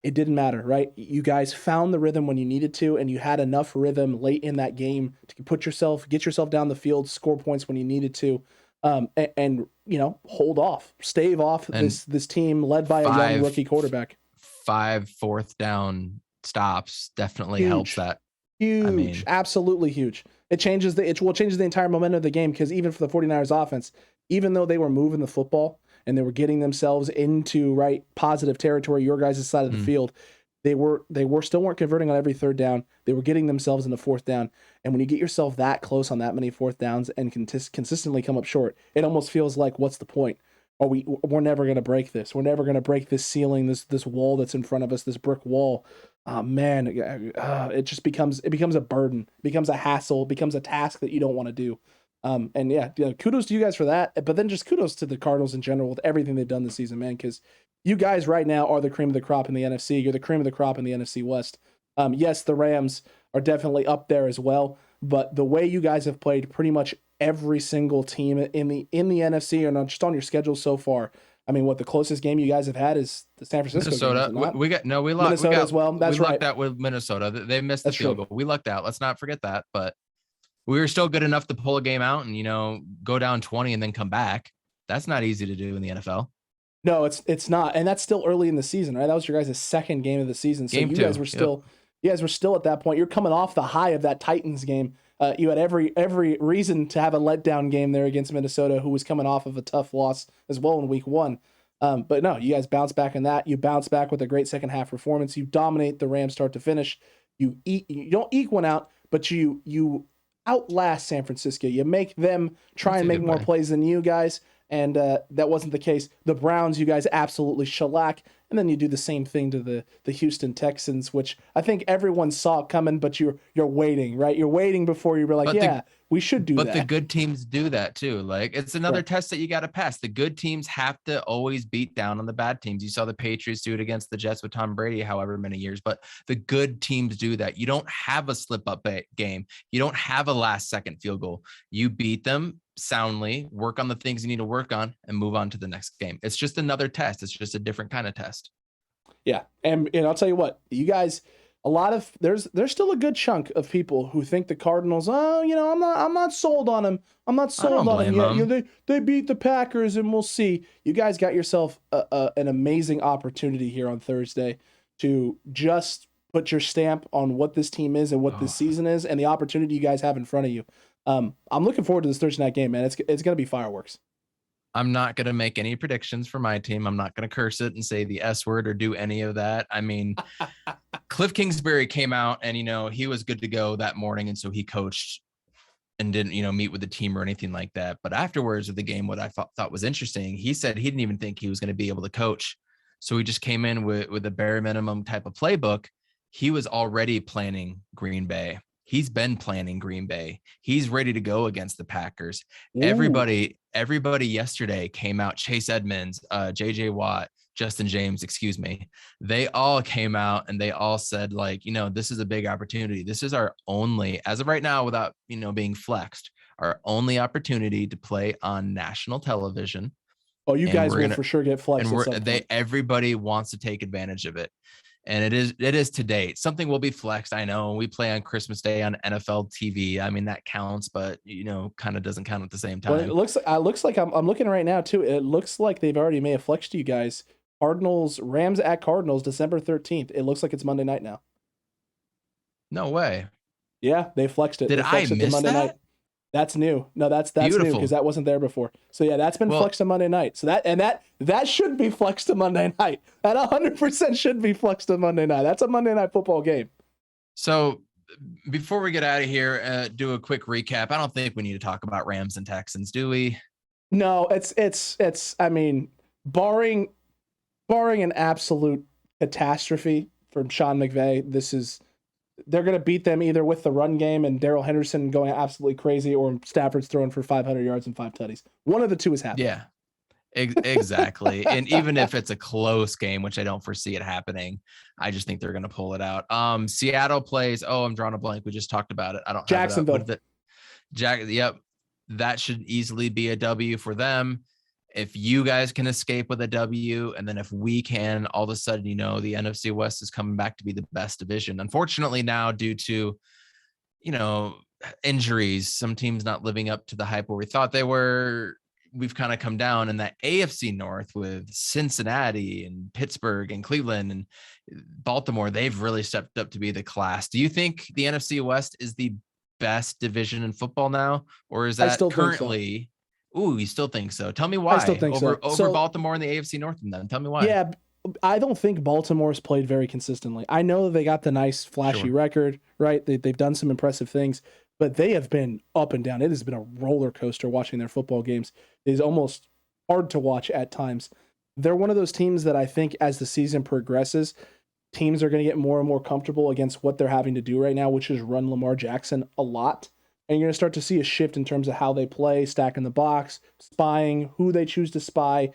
It didn't matter, right? You guys found the rhythm when you needed to, and you had enough rhythm late in that game to get yourself down the field, score points when you needed to, and hold off, stave off this team led by a young rookie quarterback. 5 fourth down stops definitely helps that. Huge, absolutely huge. It changes the entire momentum of the game because even for the 49ers offense, even though they were moving the football and they were getting themselves into positive territory, your guys' side of the field, they still weren't converting on every third down. They were getting themselves into fourth down. And when you get yourself that close on that many fourth downs and consistently come up short, it almost feels like, what's the point? We're never going to break this. We're never going to break this ceiling, this wall that's in front of us, this brick wall. Man, it just becomes a burden, it becomes a hassle, it becomes a task that you don't want to do. Kudos to you guys for that, but then just kudos to the Cardinals in general with everything they've done this season, man, because you guys right now are the cream of the crop in the NFC. You're the cream of the crop in the NFC West. Yes, the Rams are definitely up there as well, but the way you guys have played pretty much every single team in the NFC and just on your schedule so far. I mean, the closest game you guys have had is the San Francisco Minnesota. Game, we lucked Minnesota as well. That's right. We lucked out with Minnesota. They missed the field goal. We lucked out. Let's not forget that. But we were still good enough to pull a game out and go down 20 and then come back. That's not easy to do in the NFL. No, it's not, and that's still early in the season, right? That was your guys' second game of the season, so you guys were still at that point. You're coming off the high of that Titans game. You had every reason to have a letdown game there against Minnesota, who was coming off of a tough loss as well in week 1. But no, you guys bounce back in that. You bounce back with a great second half performance. You dominate the Rams start to finish. You don't eke one out, but you outlast San Francisco. You make them try and make more plays than you guys, and that wasn't the case. The Browns, you guys absolutely shellac, and then you do the same thing to the Houston Texans, which I think everyone saw coming, but you're waiting, right? You're waiting before you were like, we should do that. But the good teams do that too. Like, it's another test that you got to pass. The good teams have to always beat down on the bad teams. You saw the Patriots do it against the Jets with Tom Brady, however many years, but the good teams do that. You don't have a slip up game. You don't have a last second field goal. You beat them soundly, work on the things you need to work on, and move on to the next game. It's just another test. It's just a different kind of test. Yeah. And I'll tell you what, you guys, there's still a good chunk of people who think the Cardinals, I'm not sold on them. I'm not sold on them yet. They beat the Packers and we'll see. You guys got yourself an amazing opportunity here on Thursday to just put your stamp on what this team is and what this season is and the opportunity you guys have in front of you. I'm looking forward to this Thursday night game, man. It's going to be fireworks. I'm not going to make any predictions for my team. I'm not going to curse it and say the S word or do any of that. I mean, Cliff Kingsbury came out and, he was good to go that morning. And so he coached and didn't, meet with the team or anything like that. But afterwards of the game, what I thought was interesting, he said he didn't even think he was going to be able to coach. So he just came in with a bare minimum type of playbook. He was already planning Green Bay. He's been planning Green Bay. He's ready to go against the Packers. Ooh. Everybody yesterday came out. Chase Edmonds, JJ Watt, Justin James, they all came out and they all said, this is a big opportunity. This is our only, as of right now, without, being flexed, our only opportunity to play on national television. Oh, you guys will for sure get flexed. And everybody wants to take advantage of it. And it is to date. Something will be flexed. I know we play on Christmas Day on NFL TV. I mean, that counts, but kind of doesn't count at the same time. Well, it looks like I'm looking right now too. It looks like they've already may have flexed you guys. Rams at Cardinals, December 13th. It looks like it's Monday night now. No way. Yeah, they flexed it. Did I miss that? Night. That's new. No, that's Beautiful. new because that wasn't there before. So yeah, that's been flexed to Monday night. So that should be flexed to Monday night. That 100% should be flexed to Monday night. That's a Monday night football game. So before we get out of here, do a quick recap. I don't think we need to talk about Rams and Texans, do we? No, it's. I mean, barring an absolute catastrophe from Sean McVay, they're going to beat them either with the run game and Darrell Henderson going absolutely crazy, or Stafford's throwing for 500 yards and 5 tutties. One of the two is happening. Yeah, exactly. And even if it's a close game, which I don't foresee it happening, I just think they're going to pull it out. Seattle plays. Oh, I'm drawing a blank. We just talked about it. I don't. Jacksonville. Yep, that should easily be a W for them. If you guys can escape with a W, and then if we can, all of a sudden, the NFC West is coming back to be the best division. Unfortunately, now due to, injuries, some teams not living up to the hype where we thought they were, we've kind of come down. And that AFC North with Cincinnati and Pittsburgh and Cleveland and Baltimore, they've really stepped up to be the class. Do you think the NFC West is the best division in football now, or is that currently? Ooh, you still think so? Tell me why. I still think over Baltimore and the AFC North, and then tell me why. Yeah, I don't think Baltimore's played very consistently. I know they got the nice flashy record, right? They've done some impressive things, but they have been up and down. It has been a roller coaster watching their football games. It is almost hard to watch at times. They're one of those teams that I think as the season progresses, teams are going to get more and more comfortable against what they're having to do right now, which is run Lamar Jackson a lot. And you're going to start to see a shift in terms of how they play, stacking the box, spying, who they choose to spy,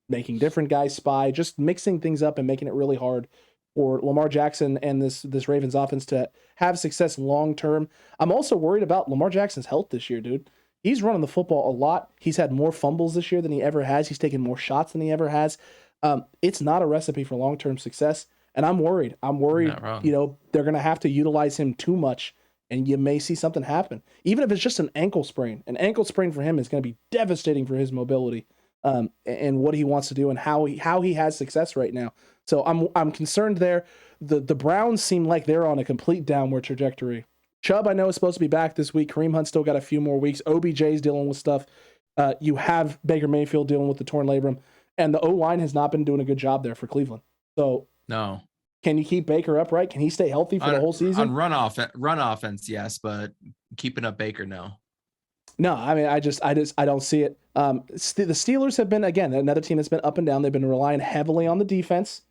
making different guys spy, just mixing things up and making it really hard for Lamar Jackson and this Ravens offense to have success long term. I'm also worried about Lamar Jackson's health this year, dude. He's running the football a lot. He's had more fumbles this year than he ever has. He's taken more shots than he ever has. It's not a recipe for long-term success, and I'm worried. They're going to have to utilize him too much, and you may see something happen. Even if it's just an ankle sprain. An ankle sprain for him is going to be devastating for his mobility and what he wants to do and how he has success right now. So I'm concerned there. The Browns seem like they're on a complete downward trajectory. Chubb, I know, is supposed to be back this week. Kareem Hunt's still got a few more weeks. OBJ's dealing with stuff. You have Baker Mayfield dealing with the torn labrum. And the O-line has not been doing a good job there for Cleveland. So no. Can you keep Baker upright? Can he stay healthy for the whole season? On run offense, yes, but keeping up Baker, no. No, I mean, I don't see it. The Steelers have been, again, another team that's been up and down. They've been relying heavily on the defense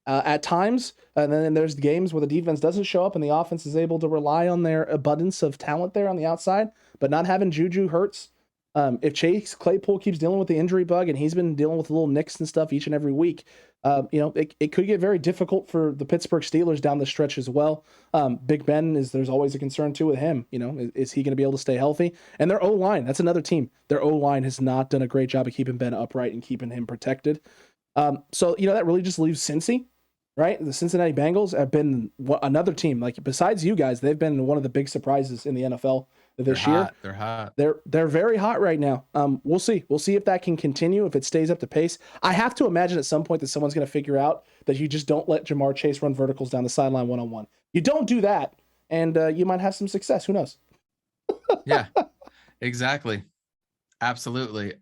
at times. And then there's games where the defense doesn't show up and the offense is able to rely on their abundance of talent there on the outside, but not having Juju hurts. If Chase Claypool keeps dealing with the injury bug and he's been dealing with little nicks and stuff each and every week, it could get very difficult for the Pittsburgh Steelers down the stretch as well. Big Ben there's always a concern too with him. Is he going to be able to stay healthy? And their O-line, that's another team. Their O-line has not done a great job of keeping Ben upright and keeping him protected. So that really just leaves Cincy, right? The Cincinnati Bengals have been another team. Like besides you guys, they've been one of the big surprises in the NFL this year. They're hot. They're very hot right now. We'll see. We'll see if that can continue, if it stays up to pace. I have to imagine at some point that someone's going to figure out that you just don't let Jamar Chase run verticals down the sideline one-on-one. You don't do that, and you might have some success. Who knows? Yeah, exactly. Absolutely.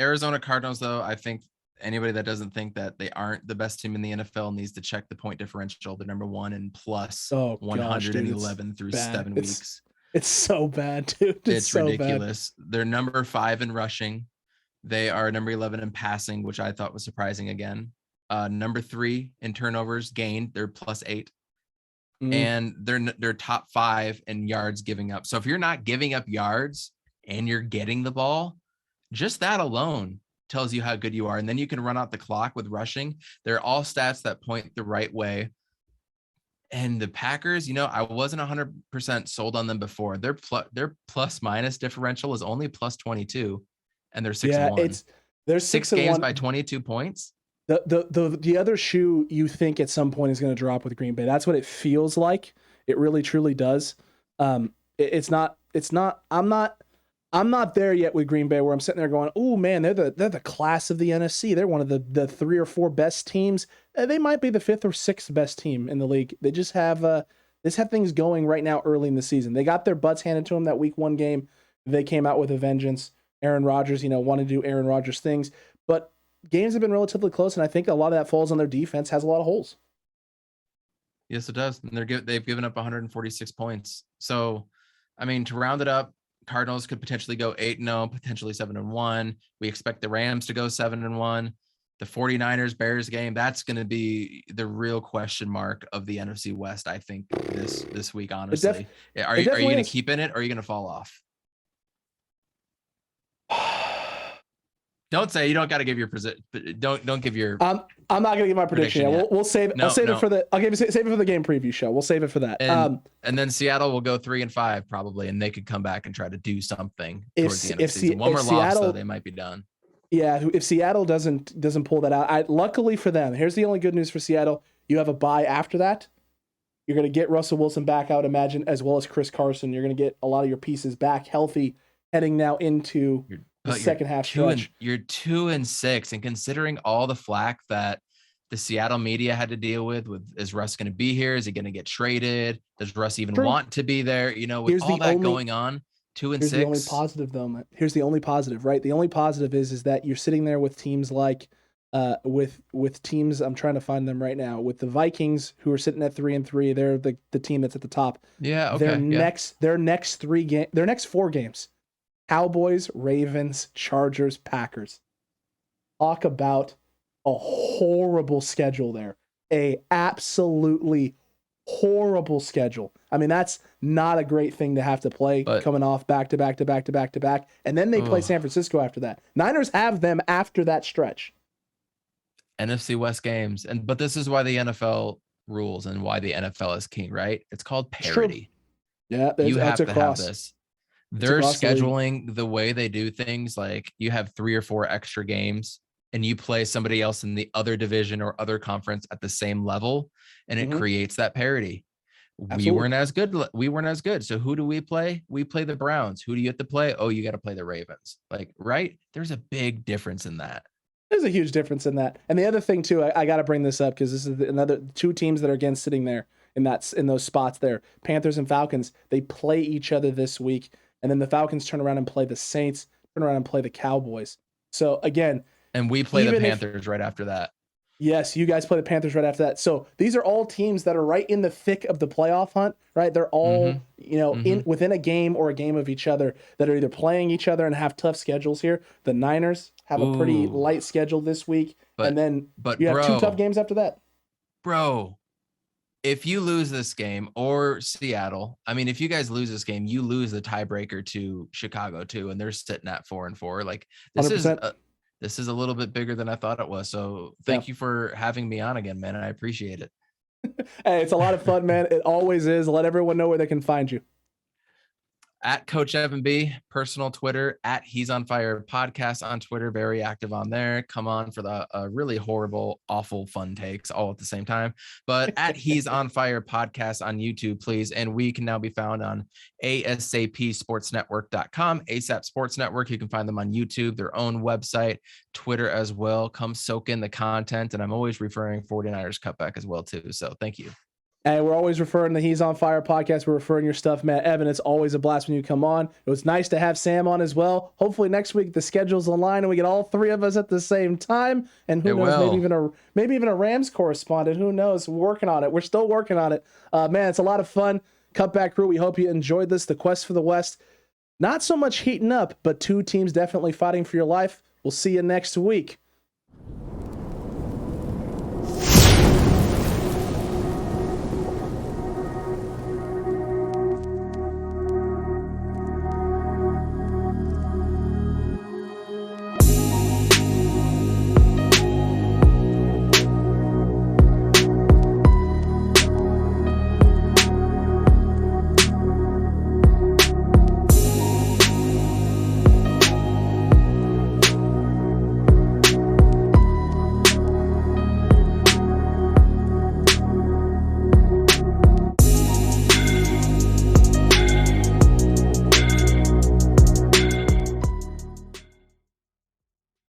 Arizona Cardinals, though, I think anybody that doesn't think that they aren't the best team in the NFL needs to check the point differential. They're number one in plus 111 through 7 weeks. It's so bad, dude. It's so ridiculous. Bad. They're number 5 in rushing. They are number 11 in passing, which I thought was surprising again. Number 3 in turnovers gained. They're plus 8. And they're top 5 in yards giving up. So if you're not giving up yards and you're getting the ball, just that alone tells you how good you are. And then you can run out the clock with rushing. They're all stats that point the right way. And the Packers, I wasn't 100% sold on them before. Their plus minus differential is only plus 22, and they're 6-1. They're 6 games by 22 points. The other shoe you think at some point is going to drop with Green Bay. That's what it feels like. It really truly does. It's not. I'm not there yet with Green Bay where I'm sitting there going, "Oh man, they're the class of the NFC. They're one of the 3 or 4 best teams. They might be the 5th or 6th best team in the league. They just have things going right now early in the season. They got their butts handed to them that week 1 game. They came out with a vengeance. Aaron Rodgers, wanted to do Aaron Rodgers things, but games have been relatively close, and I think a lot of that falls on their defense. Has a lot of holes. Yes, it does. And they've given up 146 points. So, I mean, to round it up, Cardinals could potentially go 8-0, potentially 7-1. We expect the Rams to go 7-1. The 49ers Bears game, that's going to be the real question mark of the NFC West, I think, this week, honestly. Are you going to keep in it, or are you going to fall off? Don't say you don't got to give your don't give your. I'm not gonna give my prediction yet. We'll save. I'll save it for the. Save it for the game preview show. We'll save it for that. And then Seattle will go 3-5 probably, and they could come back and try to do something towards the end of the season. One more loss, though, they might be done. Yeah, if Seattle doesn't pull that out, luckily for them, here's the only good news for Seattle: you have a bye after that. You're gonna get Russell Wilson back, I would imagine, as well as Chris Carson. You're gonna get a lot of your pieces back healthy, heading now into the second half stretch. You're 2-6, and considering all the flack that the Seattle media had to deal with is Russ going to be here? Is he going to get traded? Does Russ even want to be there? With all that going on, 2-6. Here's the only positive, though. Here's the only positive, right? The only positive is that you're sitting there with teams like, with teams. I'm trying to find them right now. With the Vikings, who are sitting at 3-3, they're the team that's at the top. Yeah. Okay. Their next 4 games. Cowboys, Ravens, Chargers, Packers. Talk about a horrible schedule there. A absolutely horrible schedule. I mean, that's not a great thing to have to play coming off back to back to back to back to back. And then they play San Francisco after that. Niners have them after that stretch. NFC West games. But this is why the NFL rules and why the NFL is king, right? It's called parity. Yeah, you have to have this. They're scheduling the way they do things, like you have 3 or 4 extra games and you play somebody else in the other division or other conference at the same level, and it creates that parity. Absolutely. We weren't as good. So who do we play? We play the Browns. Who do you have to play? Oh, you got to play the Ravens. Right? There's a big difference in that. There's a huge difference in that. And the other thing too, I got to bring this up because this is another 2 teams that are again sitting there in those spots there. Panthers and Falcons, they play each other this week. And then the Falcons turn around and play the Saints, turn around and play the Cowboys. So again, and we play the Panthers right after that. Yes, you guys play the Panthers right after that. So these are all teams that are right in the thick of the playoff hunt, right? They're all, within a game or a game of each other that are either playing each other and have tough schedules here. The Niners have a pretty light schedule this week. And then you have 2 tough games after that. Bro, if you lose this game, or Seattle, I mean, if you guys lose this game, you lose the tiebreaker to Chicago too, and they're sitting at 4-4. Like this is a little bit bigger than I thought it was. So thank you for having me on again, man. I appreciate it. Hey, it's a lot of fun, man. It always is. Let everyone know where they can find you. At Coach Evan B, personal Twitter, at He's on Fire Podcast on Twitter, very active on there. Come on for the really horrible, awful, fun takes all at the same time. But at He's on Fire Podcast on YouTube, please. And we can now be found on ASAPSportsNetwork.com, ASAP Sports Network. You can find them on YouTube, their own website, Twitter as well. Come soak in the content. And I'm always referring 49ers Cutback as well, too. So thank you. And we're always referring to He's on Fire Podcast. We're referring your stuff, Matt. Evan, it's always a blast when you come on. It was nice to have Sam on as well. Hopefully next week the schedule's aligned and we get all 3 of us at the same time. And who knows, maybe even a Rams correspondent. Who knows? We're working on it. We're still working on it. Man, it's a lot of fun. Cutback crew, we hope you enjoyed this. The quest for the West, not so much heating up, but 2 teams definitely fighting for your life. We'll see you next week